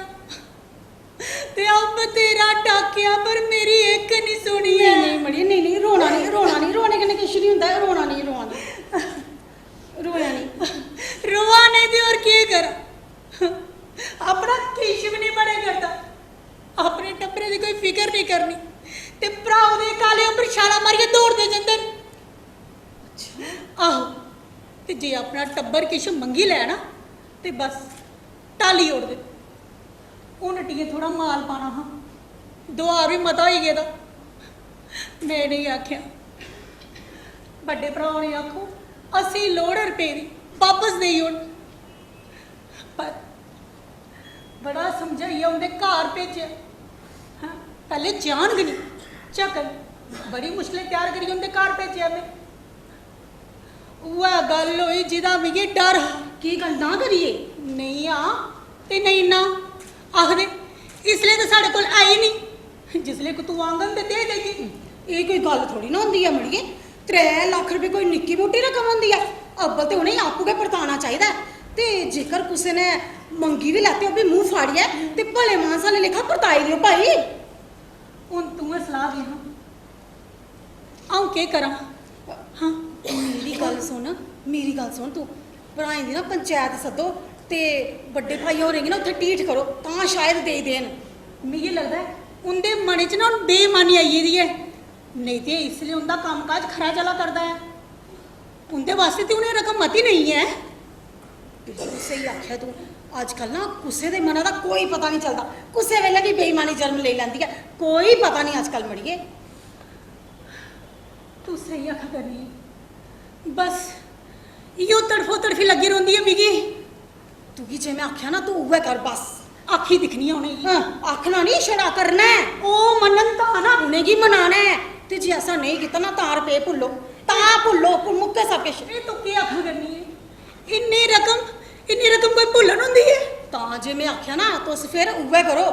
ਤੇ ਅਬ ਤੇਰਾ ਟਾਕਿਆ ਪਰ ਮੇਰੀ ਇੱਕ ਨਹੀਂ ਸੁਣੀ ਨਹੀਂ ਹੈ। ਨਹੀਂ ਮੜੀ ਨਹੀਂ ਨਹੀਂ ਰੋਣਾ ਨਹੀਂ ਰੋਣਾ ਨਹੀਂ ਰੋਣੇ ਕਿਨੇ ਕੁਛ ਨਹੀਂ ਹੁੰਦਾ। ਰੋਣਾ ਨਹੀਂ ਰੋਣਾ ਰੋਇਆ ਨਹੀਂ ਰੋਆ ਨਹੀਂ ਤੇ ਹੋਰ ਕੀ ਕਰ, ਆਪਣਾ ਕਿਸ਼ ਵੀ ਨਹੀਂ ਬੜੇ ਕਰਦਾ, ਆਪਣੇ ਟੱਬਰੇ ਦੀ ਕੋਈ ਫਿਕਰ ਨਹੀਂ ਕਰਨੀ ਤੇ ਭਰਾ ਉਹਦੇ ਕਾਲੇ ਉੱਪਰ ਛਾਲਾ ਮਾਰੀਏ ਦੌੜਦੇ ਜਾਂਦੇ ਨੇ। ਆਹੋ ਤੇ ਜੇ ਆਪਣਾ ਟੱਬਰ ਕਿਸ਼ ਮੰਗੀ ਲੈ ਨਾ ਤੇ ਬਸ ਟਾਲੀ ਉੜ ਦੇ। ਉਹ ਨਟੀਏ ਥੋੜਾ ਮਾਲ ਪਾਣਾ ਹਾਂ, ਦੁਆ ਵੀ ਮਤਾ ਹੀ ਗਿਆ ਦਾ। ਮੈਂ ਨਹੀਂ ਆਖਿਆ, ਵੱਡੇ ਭਰਾ ਨੇ ਆਖੋ ਅਸੀਂ ਲੋੜ ਰੁਪਏ ਦੀ ਵਾਪਸ ਦੇਈ ਹੁਣ, ਪਰ ਬੜਾ ਸਮਝਾਈਆ ਉਹਦੇ ਘਰ ਭੇਜਿਆ। ਹਾਂ ਪਹਿਲੇ ਜਾਣਗੇ ਨਹੀਂ ਚੱਕਰ, ਬੜੀ ਮੁਸ਼ਕਿਲ ਤਿਆਰ ਕਰੀ ਉਹਦੇ ਘਰ ਭੇਜਿਆ ਮੈਂ। ਉਹ ਗੱਲ ਹੋਈ ਜਿਹਦਾ ਵੀ ਡਰ। ਕੀ ਗੱਲ ਨਾ ਕਰੀਏ? ਨਹੀਂ ਆ ਤੇ ਨਹੀਂ ਨਾ ਆਖਦੇ, ਇਸ ਲਈ ਤਾਂ ਸਾਡੇ ਕੋਲ ਆਈ ਨਹੀਂ, ਜਿਸਲੇ ਕੋ ਤੂੰ ਆਂਗਨ ਤੇ ਦੇ ਦੇਗੀ। ਇਹ ਕੋਈ ਗੱਲ ਥੋੜੀ ਨਾ ਹੁੰਦੀ ਆ ਮੜੀਏ। 3 ਲੱਖ ਰੁਪਏ ਕੋਈ ਨਿੱਕੀ ਮੋਟੀ ਰਕਮ ਹੁੰਦੀ ਆ? ਅੱਬਲ ਤੇ ਉਹਨੇ ਆਪੂ ਕੇ ਪਰਤਾਣਾ ਚਾਹੀਦਾ ਤੇ ਜੇਕਰ ਕਿਸੇ ਨੇ ਮੰਗੀ ਵੀ ਲੈਤੇ ਉਹ ਵੀ ਮੂੰਹ ਫਾੜਿਆ ਤੇ ਭਲੇ ਮਾਨਸਾ ਨੇ ਲਿਖਾ ਪਰਤਾਈ ਦਿਓ ਭਾਈ। ਹੁਣ ਤੂੰ ਸਲਾਹ ਦੇ ਹਾਂ ਆਉਂ ਕੀ ਕਰਾਂ। ਹਾਂ ਮੇਰੀ ਗੱਲ ਸੁਣ, ਮੇਰੀ ਗੱਲ ਸੁਣ, ਤੂੰ ਭਰਾਈ ਦੀ ਨਾ ਪੰਚਾਇਤ ਸੱਦੋ ਤੇ ਵੱਡੇ ਭਾਈ ਹੋ ਰਹੇਗੇ ਨਾ ਉੱਥੇ ਟੀਠ ਕਰੋ ਤਾਂ ਸ਼ਾਇਦ ਦੇ ਦੇਣ। ਮੈਨੂੰ ਲੱਗਦਾ ਉਹਦੇ ਮਨ 'ਚ ਨਾ ਬੇਈਮਾਨੀ ਆਈ ਦੀ ਹੈ, ਨਹੀਂ ਤੇ ਇਸ ਲਈ ਉਹਦਾ ਕੰਮਕਾਜ ਖਰਾ ਚਲਾ ਕਰਦਾ ਹੈ। ਉਹਦੇ ਵਾਸਤੇ ਤੇ ਉਹਨੇ ਰਕਮ ਮਤੀ ਨਹੀਂ ਹੈ। ਬਿਲਕੁਲ ਸਹੀ ਆਖਿਆ ਤੂੰ। ਅੱਜ ਕੱਲ ਨਾ ਕਿਸੇ ਦੇ ਮਨਾਂ ਦਾ ਕੋਈ ਪਤਾ ਨਹੀਂ ਚੱਲਦਾ, ਕਿਸੇ ਵੇਲੇ ਵੀ ਬੇਈਮਾਨੀ ਜਨਮ ਲੈ ਲੈਂਦੀ ਹੈ, ਕੋਈ ਪਤਾ ਨਹੀਂ ਅੱਜ ਕੱਲ ਮੜੀਏ। ਤੂੰ ਸਹੀ ਆਖਾ ਕਰਨੀ ਹੈ, ਬਸ ਇਹੋ ਤੜਫੋ ਤੜਫੀ ਲੱਗੀ ਰਹਿੰਦੀ ਹੈ ਮਿਗੀ। ਤੂੰ ਕੀ ਜੇ ਮੈਂ ਆਖਿਆ ਨਾ ਤੂੰ ਉਵੇਂ ਕਰ ਬਸ। ਆਖੀ ਦਿਖਣੀ ਉਹਨੇ ਹੀ। ਹਾਂ ਆਖਣਾ ਨਹੀਂ ਛੜਾ ਕਰਨਾ ਹੈ। ਉਹ ਮੰਨਣ ਤਾਂ ਨਾ ਉਹਨੇ ਕੀ ਮਨਾਣਾ ਹੈ ਤੇ ਜੇ ਐਸਾ ਨਹੀਂ ਕੀਤਾ ਨਾ ਤਾਂ ਰੁਪਏ ਭੁੱਲੋ, ਤਾਂ ਭੁੱਲੋ ਮੁੱਕੇ ਸਭ ਕੁਛ। ਇਹ ਤੂੰ ਕੀ ਆਖਾ ਕਰਨੀ ਹੈ? ਇੰਨੀ ਰਕਮ ਕੋਈ ਭੁੱਲਣ ਹੁੰਦੀ ਹੈ? ਤਾਂ ਜੇ ਮੈਂ ਆਖਿਆ ਨਾ ਤੁਸੀਂ ਫਿਰ ਉਵੇਂ ਕਰੋ।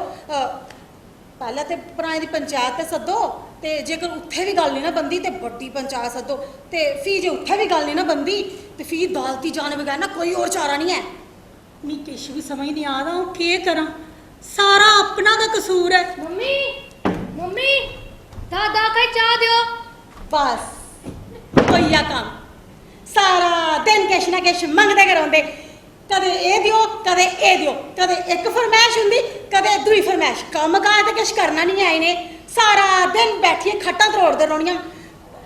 ਪਹਿਲਾਂ ਤੇ ਭਰਾਏ ਦੀ ਪੰਚਾਇਤ ਤੇ ਸੱਦੋ ਤੇ ਜੇਕਰ ਉੱਥੇ ਵੀ ਗੱਲ ਨਹੀਂ ਨਾ ਬੰਦੀ ਤੇ ਵੱਡੀ ਪੰਚਾਇਤ ਸੱਦੋ ਤੇ ਫੀ ਜੇ ਉੱਥੇ ਵੀ ਗੱਲ ਨਹੀਂ ਨਾ ਬੰਦੀ ਤੇ ਫੀ ਅਦਾਲਤੀ ਜਾਣ ਬਗੈਰ ਨਾ ਕੋਈ ਹੋਰ ਚਾਰਾ ਨਹੀਂ ਹੈ। ਮੈਂ ਕਿਛ ਵੀ ਸਮਝ ਨਹੀਂ ਆਦਾ ਉਹ ਕੀ ਕਰਾਂ, ਸਾਰਾ ਆਪਣਾ ਦਾ ਕਸੂਰ ਹੈ। ਮੰਮੀ ਮੰਮੀ ਦਾਦਾ ਕਾ ਚਾਹ ਦਿਓ। ਬਸ ਹੋਈਆ ਕੰਮ, ਸਾਰਾ ਦਿਨ ਕਿਛ ਨਾ ਕਿਛ ਮੰਗਦੇ ਕਰਾਉਂਦੇ, ਕਦੇ ਇਹ ਦਿਓ ਕਦੇ ਇਹ ਦਿਓ, ਕਦੇ ਇੱਕ ਫਰਮਾਇਸ਼ ਹੁੰਦੀ ਕਦੇ ਦੂਈ ਫਰਮਾਇਸ਼। ਕੰਮ ਕਾਜ ਤੇ ਕੁਛ ਕਰਨਾ ਨਹੀਂ ਆਏ ਨੇ, ਸਾਰਾ ਦਿਨ ਬੈਠੀਏ ਖੱਟਾਂ ਤਰੋੜਦੇ ਰਹਿਣੀਆਂ।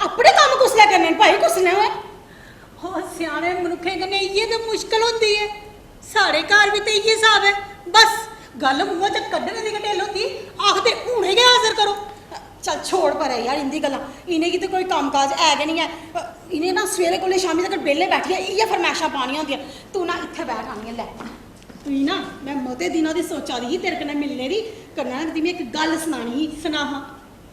ਆਪਣੇ ਕੰਮ ਕੁਸਲੇ ਕਰਨੇ ਨੇ ਭਾਈ, ਕੁਸਲੇ ਹੋਏ ਹੋ ਸਿਆਣੇ ਮਨੁੱਖੇ ਕਨੇ ਇਹ ਤਾਂ ਮੁਸ਼ਕਲ ਹੁੰਦੀ ਹੈ। ਸਾਡੇ ਘਰ ਵੀ ਤੇ ਇਹ ਹਿਸਾਬ ਹੈ, ਬਸ ਗੱਲ ਮੂੰਹ ਚ ਕੱਢਣ ਦੀ ਘਟੇਲ ਹੁੰਦੀ, ਆਖਦੇ ਹੁਣੇ ਗਿਆ ਹਾਜ਼ਰ ਕਰੋ। ਚੱਲ ਛੋੜ ਪਰ ਯਾਰ ਇੰਦੀ ਗੱਲਾਂ, ਇਹਨੇ ਕੀ ਤੇ ਕੋਈ ਕੰਮਕਾਜ ਹੈਗੇ ਨਹੀਂ ਹੈ। ਇਹਨੇ ਨਾ ਸਵੇਰੇ ਕੋਲੇ ਸ਼ਾਮੀ ਤੱਕ ਵਿਹਲੇ ਬੈਠੀ ਹੈ, ਇਹ ਫਰਮਾਇਸ਼ਾਂ ਪਾਣੀਆਂ ਹੁੰਦੀਆਂ। ਤੂੰ ਨਾ ਇੱਥੇ ਬੈਠ ਆਣੀ ਲੈ ਤੂੰ ਨਾ, ਮੈਂ ਮੋਤੇ ਦਿਨਾਂ ਦੀ ਸੋਚਾ ਦੀ ਤੇਰੇ ਕਨੇ ਮਿਲਨੇ ਦੀ ਕਰਨਾ ਦੀ। ਮੈਂ ਇੱਕ ਗੱਲ ਸੁਣਾਣੀ ਸੁਣਾ ਹਾਂ,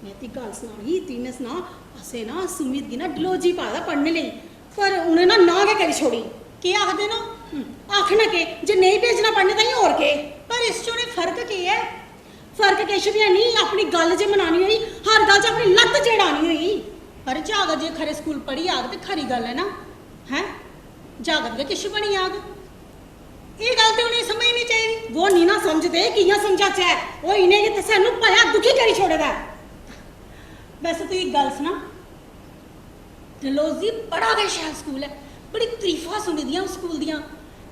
ਮੈਂ ਤੀ ਗੱਲ ਸੁਣਾਣੀ ਤੀਨੇ ਸੁਣਾ। ਅਸੇ ਨਾ ਸੁਮੀਤ ਦੀ ਨਾ ਡਲੋਜੀ ਪਾਦਾ ਪੜਨੇ ਲਈ, ਪਰ ਉਹਨੇ ਨਾ ਕੇ ਕਰੀ ਛੋੜੀ। ਕੀ ਆਖਦੇ ਨਾ ਆਖਣਾ ਕਿ ਜੇ ਨਹੀਂ ਭੇਜਣਾ ਪੜਨੇ ਤਾਂ ਹੀ ਹੋਰ ਕੇ। ਪਰ ਇਸ ਚੋਂ ਫਰਕ ਕੀ ਹੈ? ਫਰਕ ਕਿਛ ਵੀ ਨਹੀਂ, ਆਪਣੀ ਗੱਲ ਜੇ ਮਨਾਣੀ ਹੋਈ ਹਰ ਗੱਲ 'ਚ ਆਪਣੀ ਲੱਤ ਜੜਾਣੀ ਹੋਈ। ਪਰ ਜਾਗਤ ਜੇ ਖਰੇ ਸਕੂਲ ਪੜ੍ਹੀ ਆਗ ਤੇ ਖਰੀ ਗੱਲ ਹੈ ਨਾ, ਹੈ ਜਾਗਤ ਦੇ ਕਿਛ ਬਣੀ ਆਗ, ਇਹ ਗੱਲ ਤੇ ਉਹਨੇ ਸਮਝ ਨਹੀਂ ਚਾਹੀਦੀ। ਉਹ ਨਹੀਂ ਨਾ ਸਮਝਦੇ, ਕਿਆਂ ਸਮਝਾ ਚਾਹੇ ਉਹ ਇਹਨੇ ਕਿ ਸਾਨੂੰ ਭਇਆ ਦੁਖੀ ਕਰੀ ਛੋੜੇਦਾ। ਵੈਸੇ ਤੂੰ ਇੱਕ ਗੱਲ ਸੁਣਾ, ਡਲੋਜੀ ਬੜਾ ਵੇ ਸ਼ਹਿਰ ਸਕੂਲ ਹੈ, बड़ी तरीफा सुनी दियां स्कूल दियां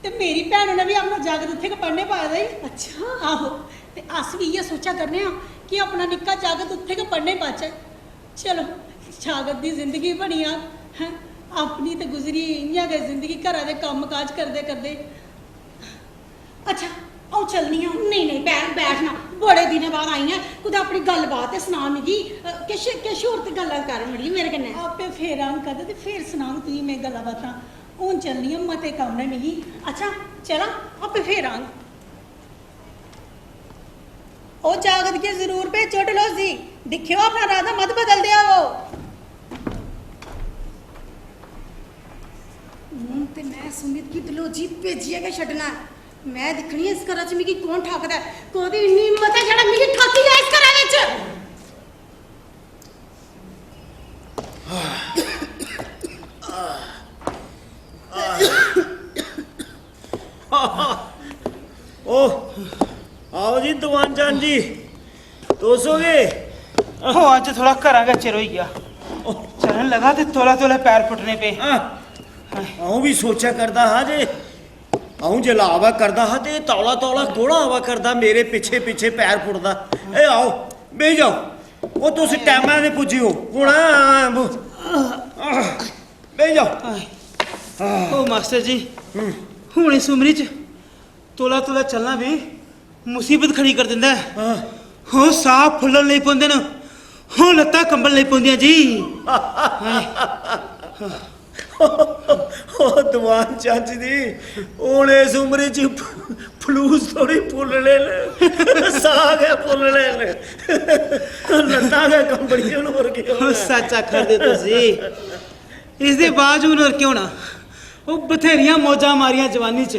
ते मेरी भैन ने भी अपना जागत उत्थे के पढ़ने पाए दा ही। अच्छा आहो ते अस भी इ'यै सोचा करने आं कि अपना निक्का जागत उत्थे के पढ़ने पाचै। चलो जागत दी जिंदगी बनी आ हैं, अपनी ते गुजरी इ'यां गै जिंदगी घरा दे कम्म काज करदे करदे। अच्छा आओ चलनी आं। नहीं नहीं बैठना, बड़े दिनें बाद आई हैं, कुदै अपनी गल्लबात ते सना मिगी। किश होर ते गल्लां कर मड़ी मेरे कन्नै। आपे फिर आंग कद ते फिर सनांग तुई मैं गल्लां बातां। हून चलनी आं, मते कम्म ने मिगी। अच्छा चला आपे फिर आंग। ओ जागत के जरूर भेजो डलोजी, दिखियो अपना राधा मत बदल दिया वो। हूं ते मैं सुमित की दलोजी भेजिए गै छड्डना है। मैं दिक्खनी इस घरा च मिगी कौन ठकदा है, कोदी इन्नी हिम्मत है जेड़ा मिगी ठकी जाए इस घरा विच। ओ आओ जी दीवान चंद जी, तो सो गए? हो आज थोड़ा घरा का चिर हो गया, चलन लगा ते तोला तोला पैर फुटने पे। आऊं भी सोचा करदा हा जे आऊं जला आवा करदा हा ते तौला तौला कोड़ा आवा करदा मेरे पिछे पिछे पैर फुटदा। ए आओ बह जाओ, ओ तुस टैमा दे पुज्जे हो हुण, बह जाओ। ओ मास्टर जी हुण इस उमरी च तोला तोला चलना भी मुसीबत खड़ी कर दिंदा है। हो साह फुल्लन नहीं पौंदे न, हो लत्तां कंबल नहीं पौंदियां जी। ओ दीवान चंद जी हुण इस उमरी च फलूस थोड़ी फुल्लने ने, साह गै फुल्लने ने, लत्तां गै कंबड़ियां न, होर केह् होना। सच आखा दे तुसी, इसदे बावजूद होर क्यों ना ओ बथेरियां मौजां मारियां जवानी च।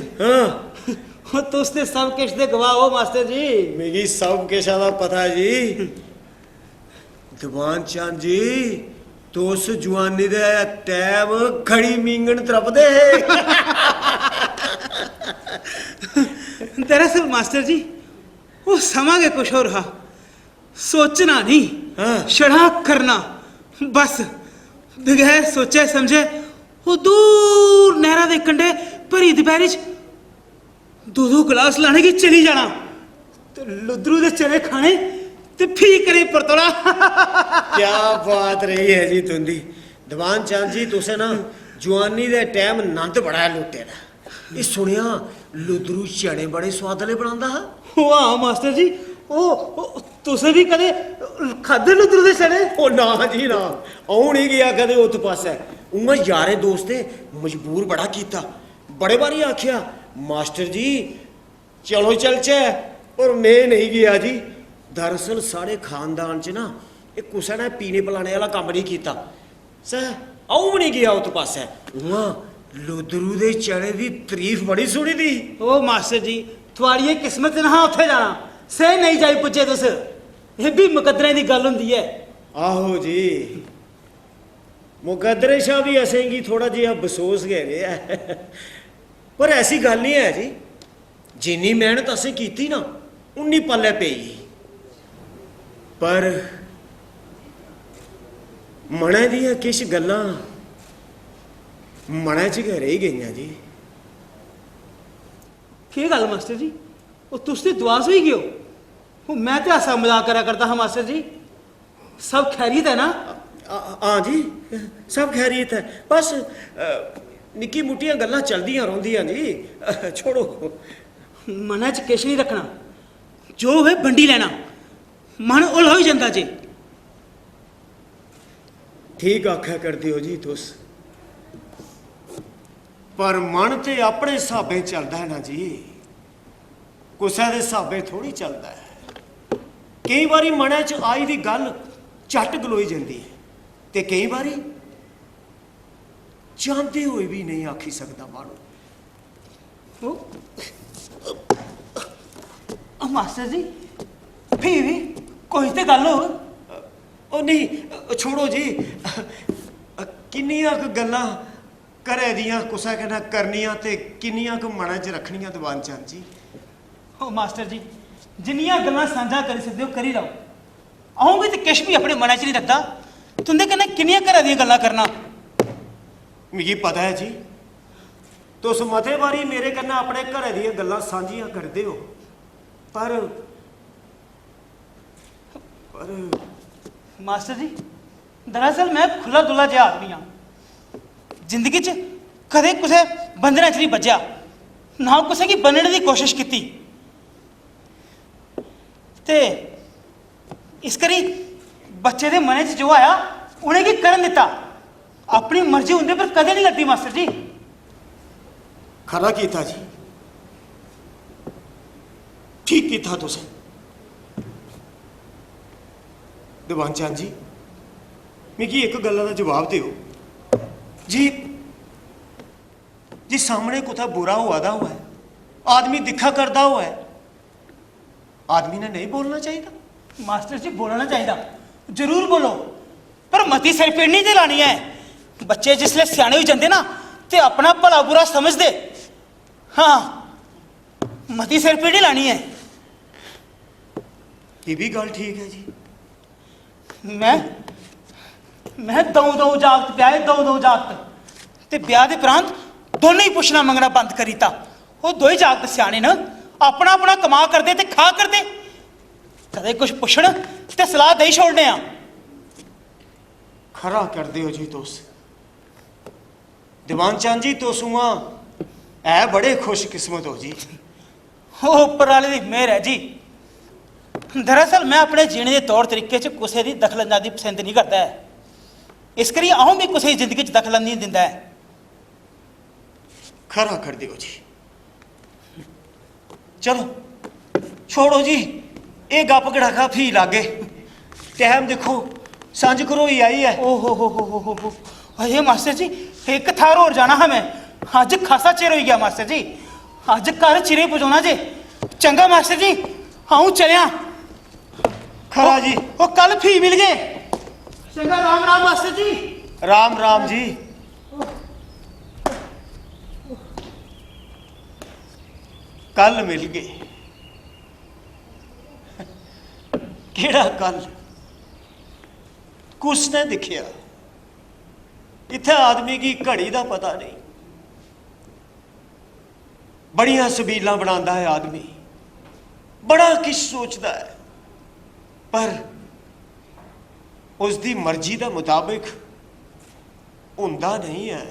हो तुस ते सब किश दे गवाह हो मास्टर जी। मिगी सब किश दा पता है जी। दीवान चंद जी तुस जवानी दे टैम खड़ी मींगन तरपदे हे। दरअसल मास्टर जी वो समा के कुछ और रहा, सोचना नहीं छड़ा करना बस। बगैर सोचे समझे वो दूर नहरा दे कंढे भरी दपैरी च दो गिलास लाने की चली जाना ते लुद्रू दे चने खाने ते फ्ही करे परतोला। क्या बात रही है जी तुंदी। दीवान चंद जी तुसें ना जवानी दे टैम नंद बड़ा लुटे दा। ये सुनिया लुद्रू चने बड़े स्वादले बनांदा हा। वाह मास्टर जी, ओ तुसें भी कदे खादे लुद्रू दे चने? ओ ना जी ना, आऊं नहीं गया कदे उत पासे। उ'आं यारे दोस्ते मजबूर बड़ा कीता, बड़े बारी आखिया मास्टर जी चलो चलचे, पर मैं नहीं गया जी। दरअसल साढ़े खानदान च ना एक कुसै ने पीने पिलाने वाला कम्म नहीं कीता, सह आऊं भी नहीं गया उत पासे। उ'आं लुद्रू दे चने दी तारीफ बड़ी सुनी दी। ओ मास्टर जी थुआड़ी किस्मत ना उत्थे जाना, से नहीं जाई पुज्जे तुस, ये भी मुकद्दरे दी गल हुंदी है। आहो जी मुकद्दरे शा भी असेंगी थोड़ा जिहा बसोस गै रेहा, पर ऐसी गल नहीं है जी। जिन्नी मेहनत असें कीती ना उन्नी पल्ले पेई, पर मनै दियां किश गल्लां मनै च गै रेही गेइयां जी। केह् गल मास्टर जी, वो तुस ते दुआस होई गए हो? मैं ते हासा मजाक करा करता हा मास्टर जी, सब खैरियत है ना? हाँ जी सब खैरियत है, बस निक्की मुट्टियां गल्लां चलदियां रौंदियां जी, छोड़ो। मनै च किश नहीं रखना, जो है बंडी लेना, मन उल हो जांदा जे। ठीक आख्या करदे हो जी तुस, पर मन ते अपने हिसाबे चलदा है ना जी, कुसै दे हिसाबे थोड़ी चलदा है। कई बारी मनै च आई दी गल झट गलोई जंदी है, ते कई बारी चाहते हुए भी नहीं आखी सकता मानू। मास्टर जी फिर भी कोई तो गल हो। ओ नहीं छोड़ो जी, किन्नियां क गल्लां घरै दियां कुसै कन्नै करनियां ते किन्नियां क मनै च रखनियां दीवान चंद जी। ओ मास्टर जी जिन्नियां गल्लां सांझा करी सकदे हो करी लओ, अऊं भी ते किश भी अपने मनै च नहीं रखदा, तुंदे कन्नै किन्नियां घरै दियां गल्लां करना। मिगी पता है जी तुस मते बारी मेरे कन्नै अपने घरै दियां गल्लां सांझियां करदे हो पर मास्टर जी दरअसल मैं खुला दुला जिहा आदमी हाँ जिंदगी च कदे कुसै बंधना च नहीं बज्झेआ ना कुसै गी बनने की कोशिश की ते इस करी बच्चे दे मनै च जो आया उ'नेंगी करन दित्ता अपनी मर्जी उं'दे पर कदें नहीं लगदी मास्टर जी खरा कीता जी ठीक कीता तुसें दीवान चंद जी मिगी एक गल्ला दा जवाब दिओ जी जी सामने कुतै बुरा होआ दा होऐ आदमी दिक्खा करदा होऐ आदमी ने नहीं बोलना चाहिए मास्टर जी बोलना चाहिए जरूर बोलो पर मती सिरपीड़ नहीं ते लानी है बच्चे जिसले सियाने हो जाते ना ते अपना भला बुरा समझते हाँ मती सिरपीड़ नहीं लानी है ये भी गल ठीक है जी मैं दो जागत ब्याहे दो जागत ते ब्याह दे प्रांत दोनों ही पुछना मंगना बंद करी ता वो दो ही जागत सियाने न अपना अपना कमा करते ते खा करते कदे कुछ पुछण ते सलाह दे छोड़ने आ खरा कर दियो जी तुस दीवान चंद जी तुस उआं है बड़े खुशकिस्मत हो जी वो उप्पर वाले दी मेहर है जी दरअसल मैं अपने जीने के तौर तरीके च कुसै दी दखलअंदाजी पसंद नहीं करता है इस करियै अऊं भी कुसै दी जिंदगी च दखल नहीं दिंदा है खरा कर दियो जी चलो छोड़ो जी ये गप गड़ाका फी लागे टाइम देखो सांझ घरोई आई है ओ हो अरे मास्टर जी एक थार और जाना है मैं अज खासा चिर हो गया मास्टर जी अज घर चिरे पहुंचाना जे चंगा मास्टर जी आऊं चलिया खरा जी ओ कल फी मिल गए चंगा राम राम मास्टर जी राम राम जी कल मिल गए केड़ा कल कुछ ने दिखिया इत्थे आदमी की घड़ी का पता नहीं बड़िया सबीलां बनाता है आदमी बड़ा किश सोचता है पर उसकी मर्जी के मुताबिक हुंदा नहीं है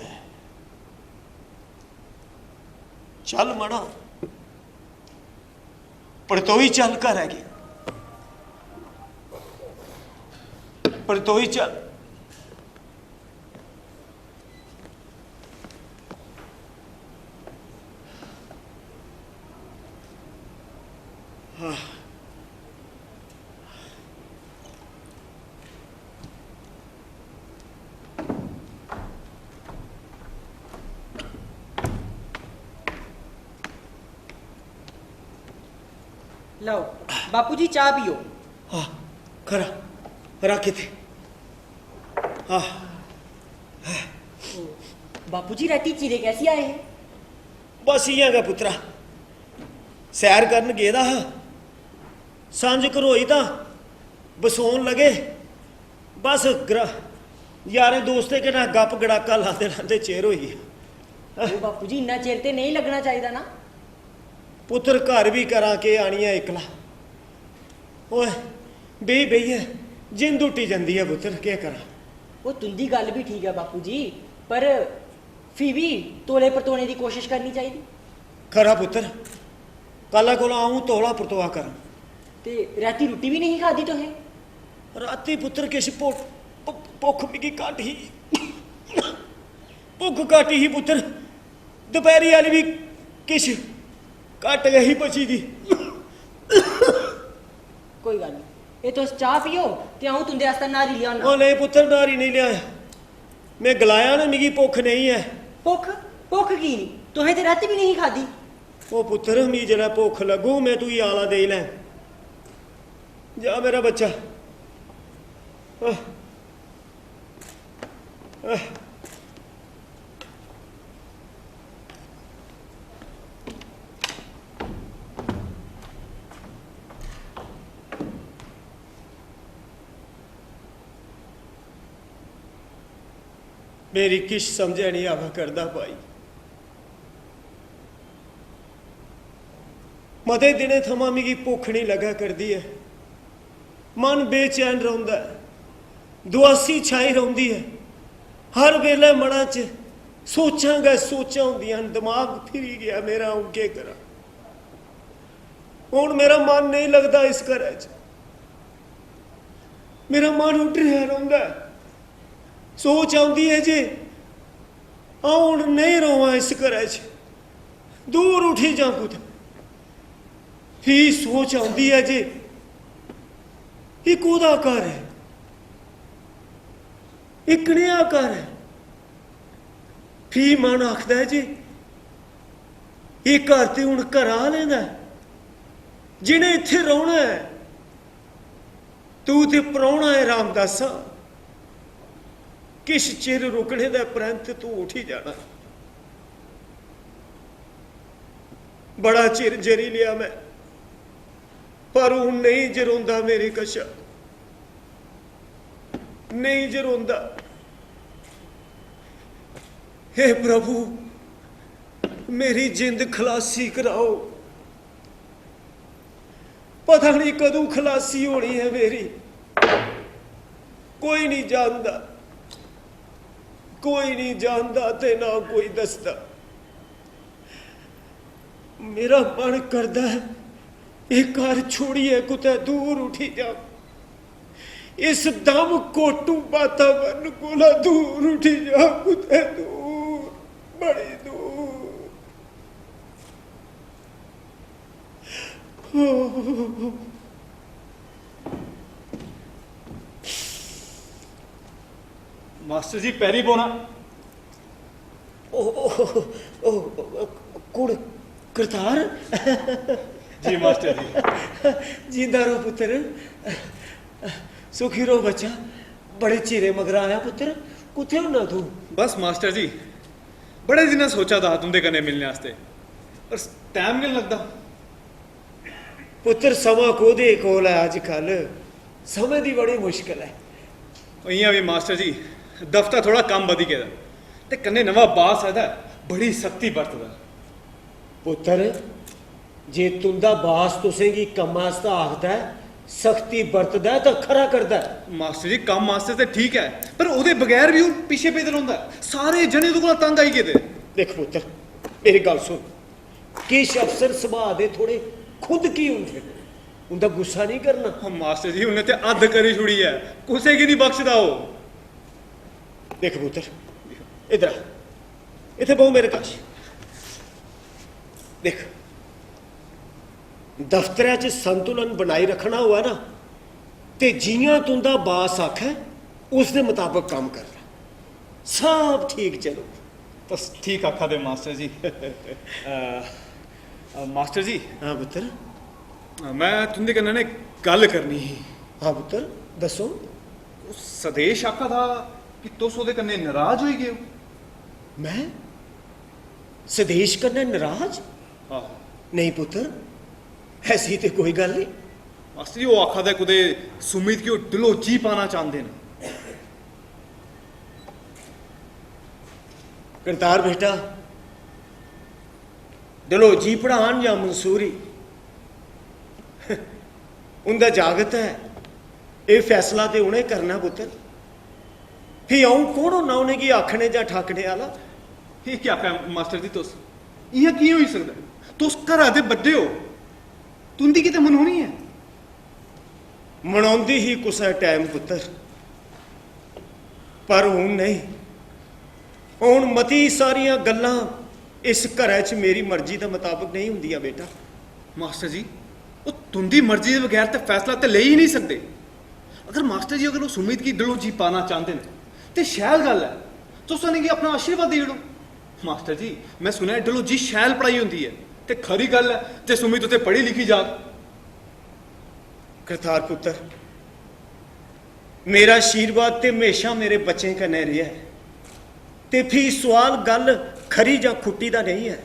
चल मना परतोई चल कर है गया परतोई चल हाँ। लो बापू जी चाह पियो हाँ खरा रखे थे हाँ बापू जी राती चिरे कैसी आए हैं बस इं गा पुत्रा सैर करन गेदा हा सांझ घरोई तां बसोन लगे बस यारें दोस्तें कन्नै गप गड़ाका लाते लाते चेर होई गया ओ बापू जी इन्ना चिर ते नहीं लगना चाहिए ना पुत्र घर भी करा के आनी है इकला ओए बेही बेहियै जिंद उट्टी जंदी है पुत्र केह् करा वो तुंदी गल भी ठीक है बापू जी पर फ्ही भी तोले परतोने की कोशिश करनी चाहिए खरा पुत्र कल कोला आऊं तोला परतोआ करां ते राती रुट्टी भी नहीं खादी तुसें राती पुत्र किश भुख मिगी घट ही भुख घट ही पुत्र दपैहरी आह्ली भी किश घट गई ही बची दी कोई गल नहीं ये तुस चाह पियो ते आऊं तुंदे आस्तै नारी लिया ओ नहीं पुत्र नारी नहीं लिया मैं गलाया ना मिगी भुख नहीं है भुख भुख की नहीं तुसें ते राती भी नहीं खादी ओ पुत्र मिगी जेल्लै भुख लगू मैं तुगी आला देई लैं जा मेरा बच्चा मेरी किश समझ नहीं आवा करदा भाई मते दिने थमां मिगी भुख नहीं लगा करदी है, मन बेचैन रौंदा है, दुआसी छाई रौंदी है। हर वेले मना च सोचां गै सोचां होंदियां, दिमाग फिरी गया मेरा, हूं के करा। हुण मेरा मन नहीं लगदा इस घरै च, मेरा मन उड्डरिया रौंदा है। सोच आउंदी है जे हुण नहीं रवां इस घरै च, दूर उठी जां कुतै। फ्ही सोच आउंदी है जे ਇਹ कोदा घर है, ਇਹ कनेहा घर है। फ्ही मन आखदा है जी ਇਹ घर ते हुण घरा लेंदा जिन्हें इत्थे रौहना है। तू ते परौना है रामदासा, किश चिर रुकने दे परंत तू उठी जाना। बड़ा चिर जरी लिया मैं, पर हूं नहीं जरोंदा मेरी कशा, नहीं जरोंदा। हे प्रभु मेरी जिंद खलासी कराओ, पता नहीं कदों खलासी होनी है मेरी, कोई नहीं जानता, कोई नहीं जानता ते ना कोई दसदा। मेरा मन करदा है एक घर छोड़िए कुतै दूर उठी जा, इस दम कोटू वातावरण कोला दूर उठी जा, कुतै दूर, बड़ी दूर। मास्टर जी पैरी बोना। कुड़ करतार जी मास्टर जी। जिंदा रहो पुत्र, सुखी रहो बच्चा। बड़े चिरे मगर आया पुत्र, कुत्थे होना तू? बस मास्टर जी बड़े दिन सोचा था तुंदे कन्नै मिलने आस्ते, पर टाइम नहीं लगता। पुत्र समा कोदे कोल है अजकल, समय दी बड़ी मुश्किल है। इयां भी मास्टर जी दफ्तर थोड़ा कम बधी गेदा ते कन्नै नवा बास आदा, बड़ी सख्ती बरतदा। पुत्र जे तुंदा बास तुसेंगी कम्मा आस्ते आखदा है, सख्ती बरतदा है तो खरा करदा है। मास्टर जी कम आस्ते ते ठीक है, पर ओदे बगैर भी ओह पीछे पेदे रौंदा, सारे जने ओदे कोला तंग आई गेदे। देख पुत्र मेरी गल सुन, किश अफसर सुभाऽ दे थोड़े खुद की होंदे, उंदा गुस्सा नहीं करना। मास्टर जी उन्हें ते हद करी छुड़ी है, कुसै गी नहीं बख्शदा ओह। देख पुत्र इधर आ, इत्थे बहु मेरे कश। देख दफ्तरै च संतुलन बनाई रखना हुआ ना, ते जियां तुंदा बास आखे उस दे मुताबिक काम करना, सब ठीक चलो। बस ठीक आखा दे मास्टर जी। मास्टर जी हाँ पुत्र। मैं तुंदे कन्नै ने गल करनी ही। हाँ पुत्र दसो। सदेश आखा था कि तुस ओदे कन्नै नाराज होई गए हो। मैं सदेश कन्नै नाराज? आहो नहीं पुत्र, ऐसी तो कोई गल नहीं। मास्टर जी वो आखा था कुदे सुमित की ओह दिलों जी पाना चाहते हैं। करतार बेटा, दिलो जी पढ़ान या मंसूरी उनका जागत है, ये फैसला तो उन्हें करना पुत्र। फ्ही आऊं कौन होना उनेंगी आखने या ठाकने वाला? ये क्या आखा मास्टर जी तुस, इ'यां कि'यां होई सकदा? तुस घरा दे बड्डे हो, तुंदी किते मनोनी है। मनाउंदी ही कुसै टाइम पुत्र, पर हुण नहीं। हुण मती सारियां गल्लां इस घरै च मेरी मर्जी दे मुताबिक नहीं हुंदियां बेटा। मास्टर जी वो तुंदी मर्जी के बगैर तो फैसला तो ले ही नहीं सकते। अगर मास्टर जी अगर वो सुमित की दिलों जी पाना चाहते हैं तो शैल गल है, तुस उनेंगी अपना आशीर्वाद दे ओड़ो। मास्टर जी मैं सुना दिलों जी शैल पढ़ाई होंदी है, तो खरी गल है जे सुमित उत्ते पढ़ी लिखी जा। करतार पुत्र, मेरा आशीर्वाद ते हमेशा मेरे बच्चें कन्नै रेहा है, ते फ्ही सवाल गल खरी जां खुट्टी दा नहीं है।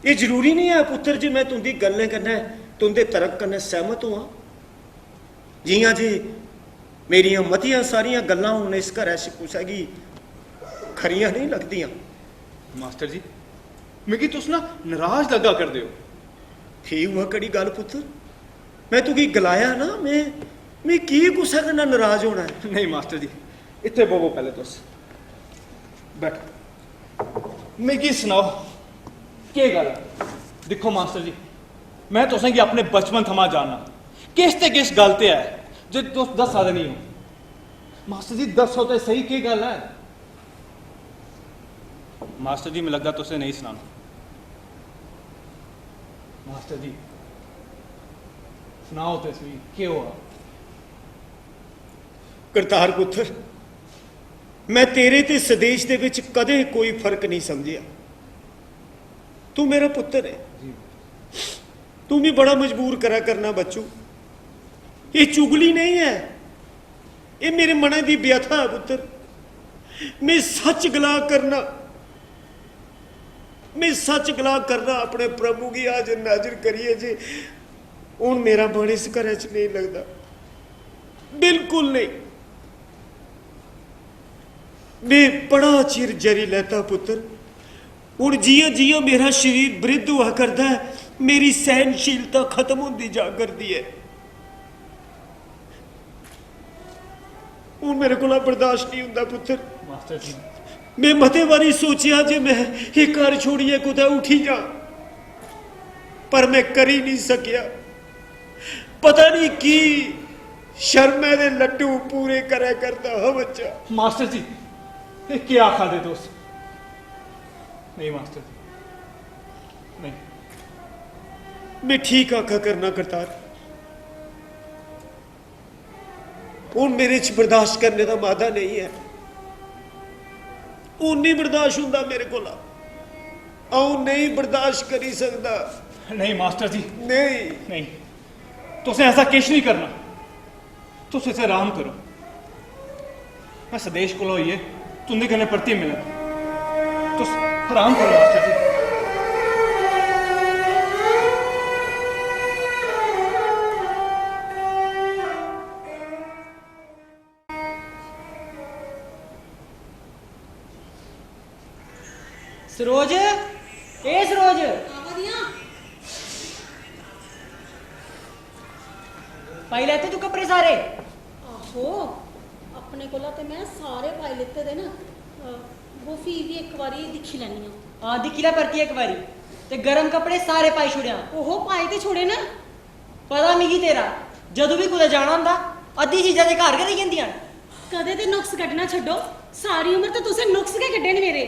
ये जरूरी नहीं है पुत्र जी मैं तुंदी गल्लें कन्नै तुंदे तर्क कन्नै सहमत होआं। जियां जी मेरियां मतियां सारियां गल्लां हुण इस घरै च कुसै गी खरियां नहीं लगदियां। मास्टर जी मिगी तुस ना नाराज लगा करदे हो। ही हुआ कड़ी गल पुत्र, मैं तुगी गलाया ना, मैं की गुस्सा करना, नाराज होना है? नहीं मास्टर जी, इत्थे बोवो पहले तुस बैठो। मिगी सनाओ केह् गल है? दिक्खो मास्टर जी, मैं तुसें गी अपने बचपन थमां जानना, किस ते किस गल ते है जो तुस दस्सा दे नहीं हो। मास्टर जी दस्सो ते सही केह् गल है? मास्टर जी मिगी लगदा तुसें नहीं सनाना। मास्टर जी सुनाओ ते सही केह् होआ? करतार पुत्र, मैं तेरे ते सदेश दे विच कदे कोई फर्क नहीं समझिया। तू मेरा पुत्र है, तू भी बड़ा मजबूर करा करना बच्चू। ये चुगली नहीं है, ये मेरे मने दी व्यथा है पुत्र। मैं सच गला करना, मैं सच गला करना अपने प्रभु की हाजिर नाजिर करिए जे हुण मेरा मन इस घर च नहीं लगता, बिल्कुल नहीं। मैं बड़ा चिर जरी लेता पुत्र, हुण जिया जिया मेरा शरीर वृद्ध हुआ करता है, मेरी सहनशीलता खत्म होती जा करती है। हुण मेरे को बर्दाश्त नहीं होता पुत्र। मास्टर जी मैं मते बारी सोचिया जे मैं ये घर छोड़िए कुदै उठी जा, पर मैं करी नहीं सकिया। पता नहीं की शर्मे दे लड्डू पूरे करे करता हा बच्चा। मास्टर जी ये क्या आखा दे दोस्त? नहीं मास्टर जी नहीं। मैं ठीक आखा करना करतार, हुण मेरे च बर्दाश्त करने का मादा नहीं है। हूँ नहीं बर्दाश्त होंदा मेरे को, आऊं नहीं बर्दाश्त करी सकता। नहीं मास्टर जी नहीं नहीं, तुसें ऐसा किश नहीं करना। तुस इसे आराम करो, मैं सदेश को होइए तुंदे कन्नै परती मिलना। तुस आराम करो मास्टर जी। सरोज, ए सरोज, पाई लेते तू कपड़े सारे? आहो अपने कोला ते मैं सारे पाई लेते दे ना, वो फ्ही भी एक बारी दिखी लैनी आ। हाँ दिक्खी लै परतियै इक बारी, ते गर्म कपड़े सारे पाई छुड़िया। ओहो पाई ते छोड़े ना। पता मिगी तेरा, जदों भी कुदै जाना होंदा अद्धी चीजां ते घर गै रेही जंदियां। कदे ते नुक्स कड्ढना छड्डो, सारी उम्र ते तुसें नुक्स गै कड्ढे न मेरे।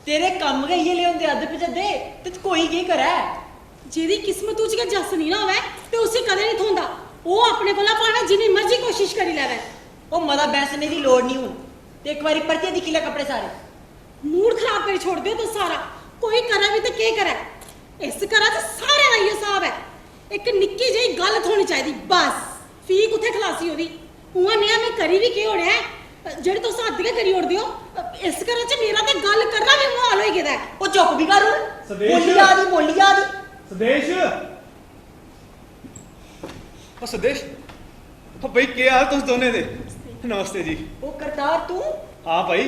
तेरे कम्म गै इयै ले होंदे अद्ध पचद्दे, ते कोई केह् करै? जेदी किस्मत च गै जस नहीं ना होवे ते उसी कदे नहीं थोंदा। वो अपने कोला भावें जिन्नी मर्जी कोशिश करी लैवे। ओ मता बैसने दी लोड़ नहीं हुन, ते एक बारी परतियै दिक्खी लै कपड़े सारे। मूड खराब करी छोड़ दियो तुस सारा, कोई करै भी ते केह् करै। इस घरा च सारे दा इयो स्हाब है, एक निक्की जेही गल थोनी चाहिदी बस, फी कुत्थै खलासी ओदी। उ'आं नेहा मैं करी भी केह् ओड़ेआ जेह्ड़ी तुस हद्द गै करी ओड़दे हो। इस घरा च मेरा ते गल करना भी मुहाल होई गेदा है। ओ चुप भी कर हुन, सदेश। बोली आ दी। सदेश, ओ सदेश, ओ भाई क्या हाल तुस दोने दे? नमस्ते जी। ओ करतार तू? हाँ भाई,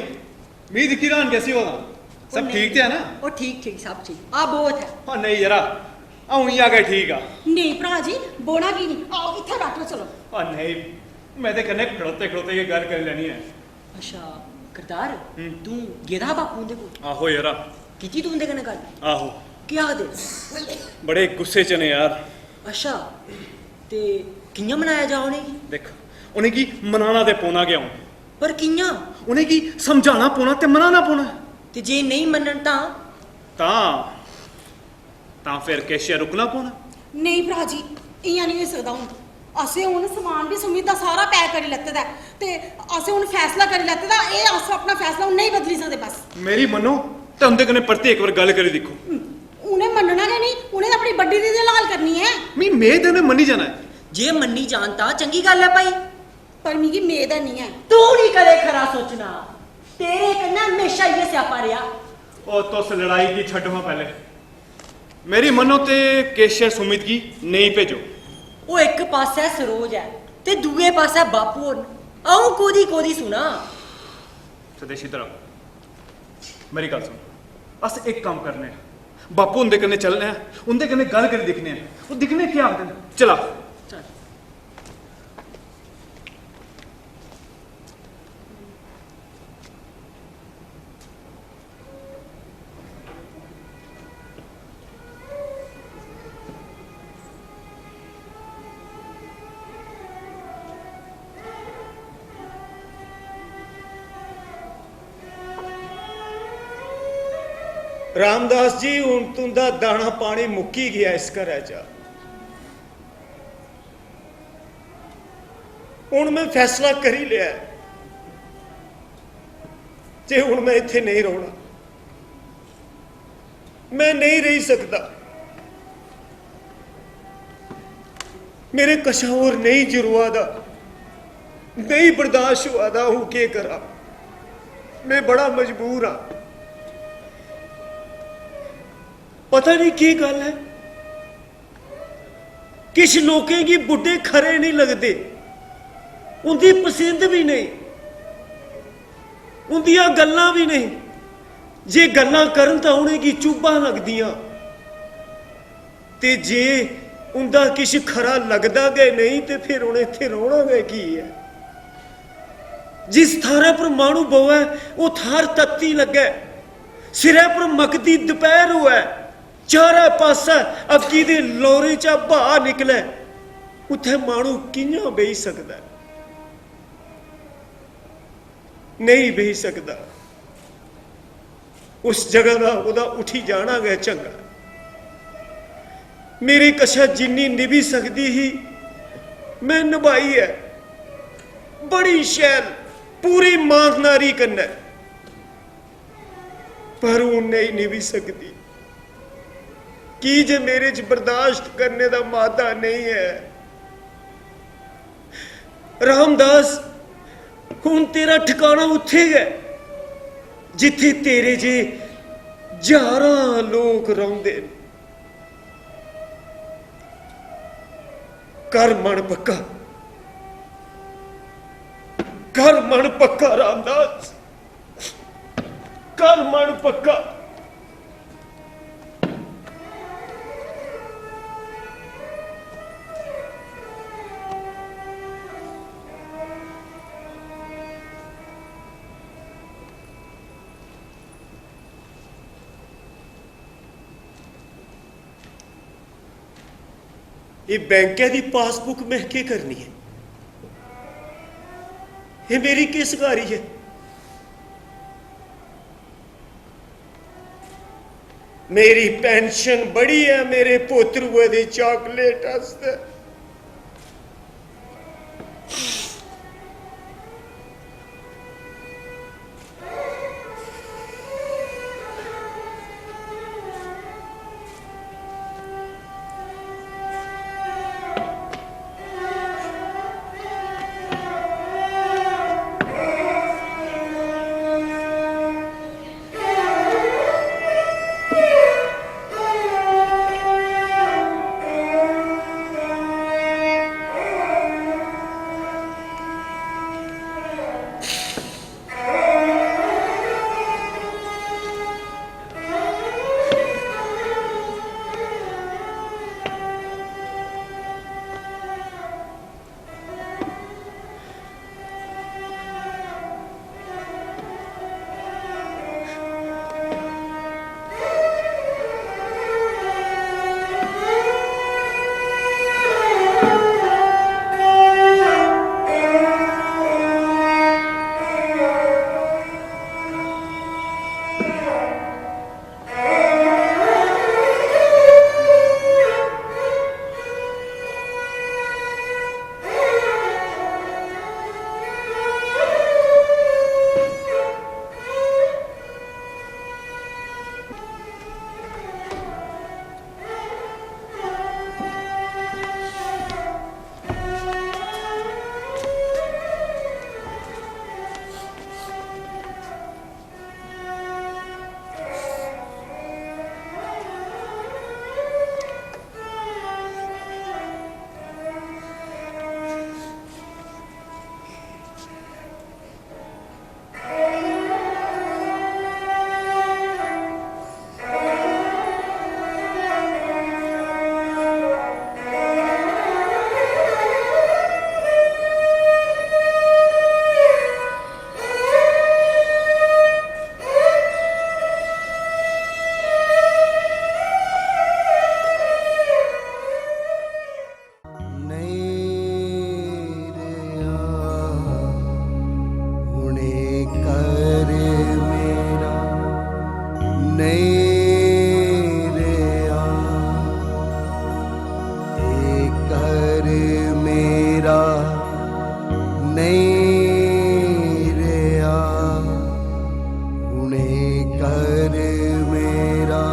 मी दिक्खी रहान कैसी होगा? सब ठीक ते है ना? ओ ठीक ठीक सब ठीक। आ बहुत है। हाँ नहीं जरा अऊं ही आ गया ठीक आ। नहीं भरा जी बोना की नहीं, आओ इत्थे बैठो चलो। हाँ नहीं, मैं ते कन्नै खड़ोते खड़ोते ये गल कर लेनी है। अच्छा करतार, तू गेदा बापू दे कोल? आहो यारा। कीती तू उंदे कन्नै गल? आहो। क्या दे? बड़े गुस्से च ने यार। अच्छा ते कि'यां मनाया जा उनेंगी? देख उनेंगी मनाना ते पौना गया हूं, पर कि'यां? उनेंगी समझाना पौना ते मनाना पौना। ते जे नहीं मनन तां फिर किश रुकना पौना। नहीं भरा जी इ'यां नहीं होई सकदा हुन। असें हुन समान भी सुमित दा सारा पैक करी लैते दा ते असें हुन फैसला करी लैते दा, एह् अस अपना फैसला हुन नहीं बदली सकदे बस। मेरी मन्नो ते उंदे कन्नै परतियै एक बार गल करी दिक्खो। उ'नें मन्नना गै नहीं, उ'नें अपनी बड्डी दीदी लाल करनी है। मी मेद ने मन्नी जाना है। जे मन्नी जानता चंगी गल है भाई, पर मिगी मेद नहीं है। तू नहीं कदे खरा सोचना, तेरे कन्नै हमेशा ये स्यापा रेहा। ओ तुस लड़ाई की छड्डो हां पहले, मेरी मन्नो ते केशर सुमित की नहीं भेजो। ओ एक पासे सरोज है ते दूए पासे बापू होर, आऊं कोदी कोदी सुना। सदेश इधर आओ, मेरी गल सुन। अस एक काम करने बापू उंदे कन्नै चलने हैं, उंदे कन्नै गल करी दिखने हैं, वो दिखने क्या आखदे न। चला रामदास जी हुण तुंदा दाना पानी मुक्की गया इस घरै च। हुण मैं फैसला करी लिया है, जे हुण मैं इत्थे नहीं रौना, मैं नहीं रही सकता। मेरे कशा होर नहीं जुरुआ दा, नहीं बर्दाश्त हुआ दा, हूं के करा। मैं बड़ा मजबूर हाँ। पता नहीं की गल है, किश लोकें गी बुड्ढे खरे नहीं लगते, उनकी पसंद भी नहीं, उनदियां गल्लां भी नहीं। जे गल्लां करन तां उनेंगी चुभा लगदियां, ते जे उनका किश खरा लगदा गै नहीं ते फिर उन्हें इत्थे रौहना गै की है। जिस थारे पर मानू बवै वो थार तत्ती लगे, सिरै पर मकदी दोपहर होऐ, चारा पासा अग्गी दे लोरे चा बहा निकले, उत्थे मानू कियां बेही सकदा? नहीं बेही सकदा। उस जगह का उदा उठी जाना गया चंगा। मेरी कशा जिन्नी निभी सकती ही मैं निभाई है, बड़ी शैल पूरी ईमानदारी कन्नै, पर हूं नहीं निभी सकती। की जे मेरे च बर्दाश्त करने का मादा नहीं है। रामदास हुण तेरा ठिकाना उत्थे है जिथे तेरे जे हज़ारां लोग रौंदे। कर मन पक्का, कर मन पक्का रामदास, कर मन पक्का। ये बैंक की पासबुक मैं क्या करनी है? ये मेरी किस गारी है? मेरी पेंशन बड़ी है मेरे पोतरुए दी चॉकलेट आस्ते। उन्हें कर मेरा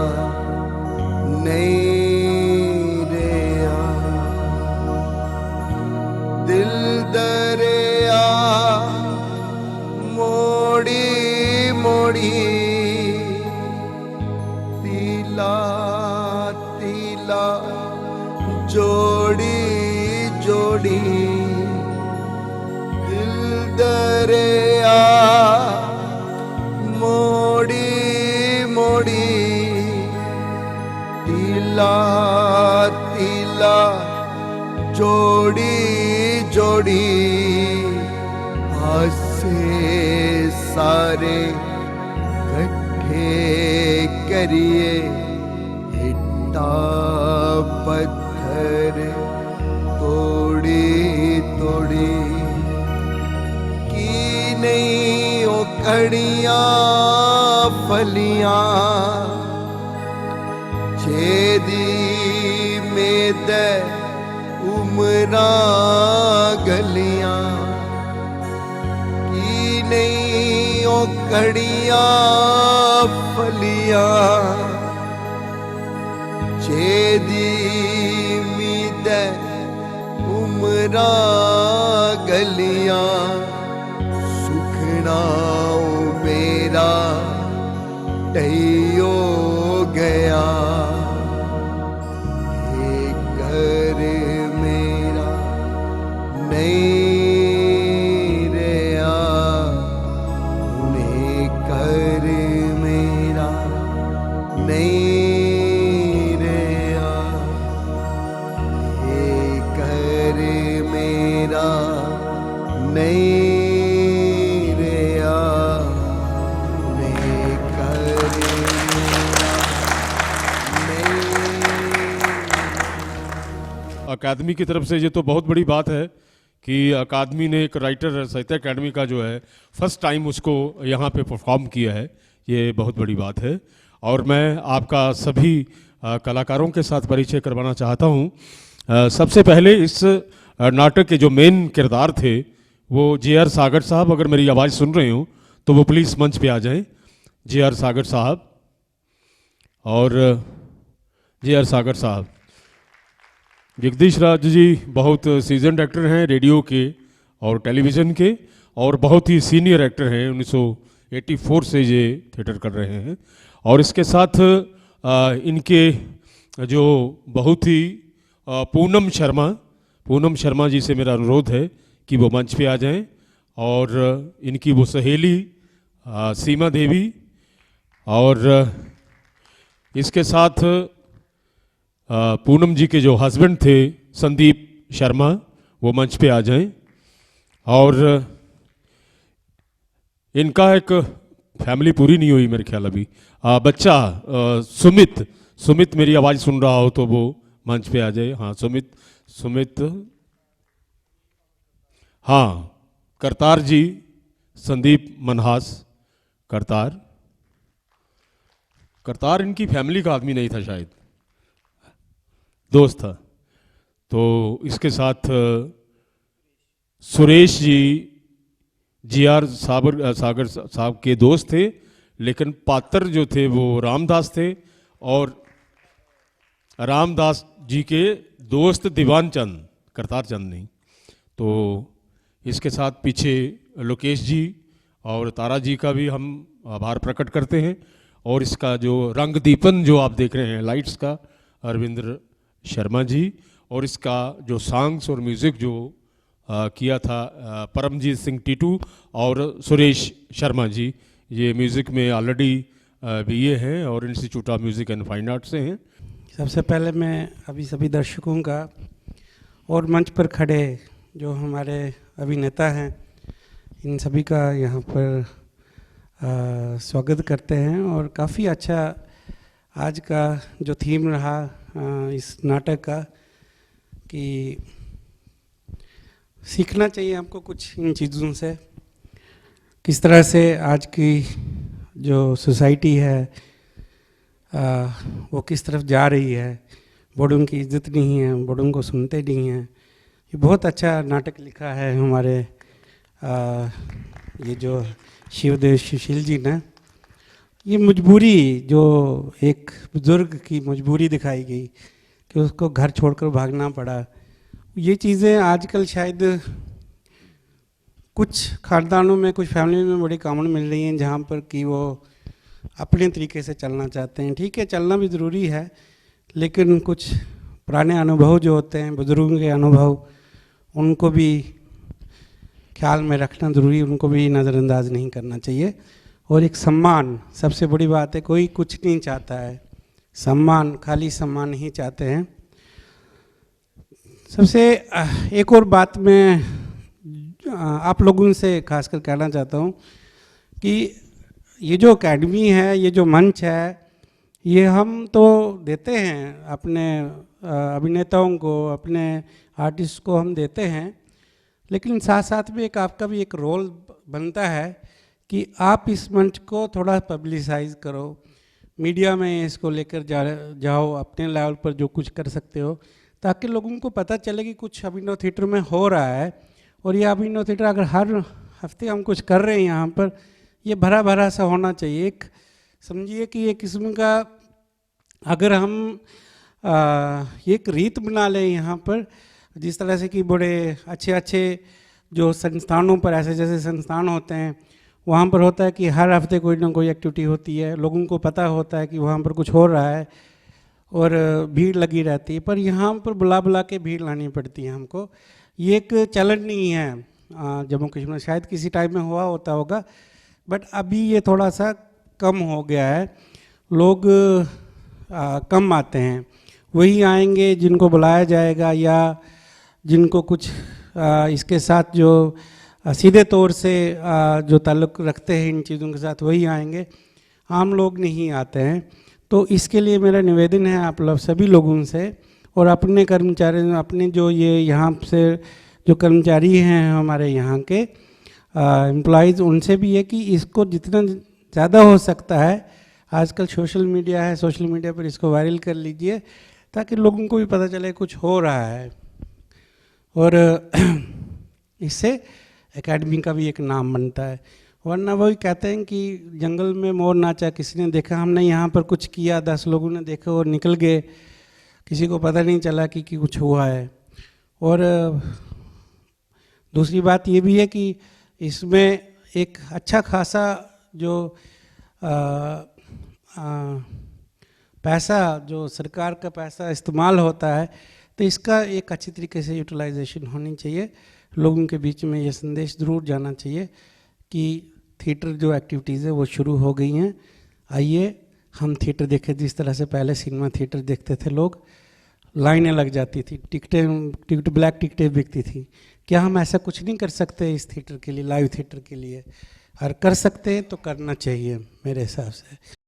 नहीं रहा। दिल दरिया मोड़ी मोड़ी तिला तिला जोड़ी जोड़ी दिल दरिया मोड़ी मोड़ी तिला तिला जोड़ी जोड़ी हंसे सारे कट्ठे करिए इट्टा पत्थर तोड़ी तोड़ी की नहीं ओ कड़ियां फलियां छेदी में दे उमरा गलियां की नहीं ओ कड़ियां फलियां छेदी में दे उमरा गलियां सुखना मेरा टैयो गया ये घर मेरा नहीं रहा। उन्हें घर मेरा नहीं रहा। ये घर मेरा नहीं रहा। उन्हें घर अकादमी की तरफ से ये तो बहुत बड़ी बात है कि अकादमी ने एक राइटर साहित्य अकादमी का जो है फर्स्ट टाइम उसको यहाँ पे परफॉर्म किया है, ये बहुत बड़ी बात है। और मैं आपका सभी कलाकारों के साथ परिचय करवाना चाहता हूँ। सबसे पहले इस नाटक के जो मेन किरदार थे वो जे.आर. सागर साहब, अगर मेरी आवाज़ सुन रहे हो तो वो प्लीज़ मंच पे आ जाएं। जे.आर. सागर साहब और जे.आर. सागर साहब। जगदीश राज जी बहुत सीजन्ड एक्टर हैं रेडियो के और टेलीविज़न के, और बहुत ही सीनियर एक्टर हैं। 1984 से ये थिएटर कर रहे हैं। और इसके साथ इनके जो बहुत ही पूनम शर्मा जी से मेरा अनुरोध है कि वो मंच पे आ जाएं, और इनकी वो सहेली सीमा देवी, और इसके साथ पूनम जी के जो हस्बैंड थे संदीप शर्मा, वो मंच पे आ जाएं। और इनका एक फैमिली पूरी नहीं हुई मेरे ख्याल अभी, बच्चा सुमित मेरी आवाज़ सुन रहा हो तो वो मंच पे आ जाए। हाँ सुमित हाँ, करतार जी, संदीप मनहास करतार इनकी फैमिली का आदमी नहीं था, शायद दोस्त था। तो इसके साथ सुरेश जी जे.आर. सागर साहब के दोस्त थे, लेकिन पात्र जो थे वो रामदास थे, और रामदास जी के दोस्त दीवान चंद, करतार चंद नहीं। तो इसके साथ पीछे लोकेश जी और तारा जी का भी हम आभार प्रकट करते हैं। और इसका जो रंग दीपन जो आप देख रहे हैं लाइट्स का, अरविंद्र शर्मा जी, और इसका जो सॉन्ग्स और म्यूज़िक जो किया था परमजीत सिंह टीटू और सुरेश शर्मा जी, ये म्यूज़िक में ऑलरेडी BA हैं और institute of music and fine art से हैं। सबसे पहले मैं अभी सभी दर्शकों का और मंच पर खड़े जो हमारे अभिनेता हैं, इन सभी का यहाँ पर स्वागत करते हैं। और काफ़ी अच्छा आज का जो थीम रहा इस नाटक का, कि सीखना चाहिए हमको कुछ इन चीज़ों से, किस तरह से आज की जो सोसाइटी है वो किस तरफ जा रही है। बड़ों की इज्जत नहीं है, बड़ों को सुनते नहीं हैं। ये बहुत अच्छा नाटक लिखा है हमारे ये जो शिवदेव सुशील जी ने। ये मजबूरी जो एक बुजुर्ग की मजबूरी दिखाई गई कि उसको घर छोड़कर भागना पड़ा, ये चीज़ें आजकल शायद कुछ खानदानों में, कुछ फैमिली में बड़ी कॉमन मिल रही हैं, जहाँ पर कि वो अपने तरीके से चलना चाहते हैं। ठीक है, चलना भी ज़रूरी है, लेकिन कुछ पुराने अनुभव जो होते हैं, बुजुर्गों के अनुभव, उनको भी ख्याल में रखना ज़रूरी, उनको भी नज़रअंदाज नहीं करना चाहिए। और एक सम्मान, सबसे बड़ी बात है, कोई कुछ नहीं चाहता है, सम्मान, खाली सम्मान ही चाहते हैं। सबसे एक और बात मैं आप लोगों से खासकर कहना चाहता हूँ कि ये जो एकेडमी है, ये जो मंच है, ये हम तो देते हैं अपने अभिनेताओं को, अपने आर्टिस्ट को हम देते हैं, लेकिन साथ साथ में एक आपका भी एक रोल बनता है कि आप इस मंच को थोड़ा पब्लिसाइज करो, मीडिया में इसको लेकर जाओ, अपने लेवल पर जो कुछ कर सकते हो, ताकि लोगों को पता चले कि कुछ अभिनव थिएटर में हो रहा है। और ये अभिनव थिएटर अगर हर हफ्ते हम कुछ कर रहे हैं यहाँ पर, ये भरा भरा सा होना चाहिए। एक समझिए कि एक किस्म का अगर हम एक रीत बना लें यहाँ पर, जिस तरह से कि बड़े अच्छे अच्छे जो संस्थानों पर, ऐसे जैसे संस्थान होते हैं, वहाँ पर होता है कि हर हफ्ते कोई ना कोई एक्टिविटी होती है, लोगों को पता होता है कि वहाँ पर कुछ हो रहा है और भीड़ लगी रहती है। पर यहाँ पर बुला बुला के भीड़ लानी पड़ती है हमको। ये एक चलन नहीं है जम्मू कश्मीर में, शायद किसी टाइम में हुआ होता होगा, बट अभी ये थोड़ा सा कम हो गया है। लोग कम आते हैं, वही आएंगे जिनको बुलाया जाएगा या जिनको कुछ इसके साथ जो सीधे तौर से जो ताल्लुक़ रखते हैं इन चीज़ों के साथ, वही आएंगे, आम लोग नहीं आते हैं। तो इसके लिए मेरा निवेदन है आप लोग सभी लोगों से, और अपने कर्मचारी, अपने जो ये यहाँ से जो कर्मचारी हैं हमारे यहाँ के एम्प्लॉइज़, उनसे भी है कि इसको जितना ज़्यादा हो सकता है, आजकल सोशल मीडिया है, सोशल मीडिया पर इसको वायरल कर लीजिए, ताकि लोगों को भी पता चले कुछ हो रहा है। और इससे एकेडमी का भी एक नाम बनता है। वरना वही कहते हैं कि जंगल में मोर नाचा किसी ने देखा, हमने यहाँ पर कुछ किया, 10 लोगों ने देखा और निकल गए, किसी को पता नहीं चला कि कुछ हुआ है। और दूसरी बात ये भी है कि इसमें एक अच्छा खासा जो पैसा, जो सरकार का पैसा इस्तेमाल होता है, तो इसका एक अच्छी तरीके से यूटिलाइजेशन होनी चाहिए। लोगों के बीच में ये संदेश ज़रूर जाना चाहिए कि थिएटर जो एक्टिविटीज़ है वो शुरू हो गई हैं, आइए हम थिएटर देखें। जिस तरह से पहले सिनेमा थिएटर देखते थे लोग, लाइनें लग जाती थी, टिकट ब्लैक टिकटें बिकती थी, क्या हम ऐसा कुछ नहीं कर सकते इस थिएटर के लिए, लाइव थिएटर के लिए? अगर कर सकते हैं तो करना चाहिए मेरे हिसाब से।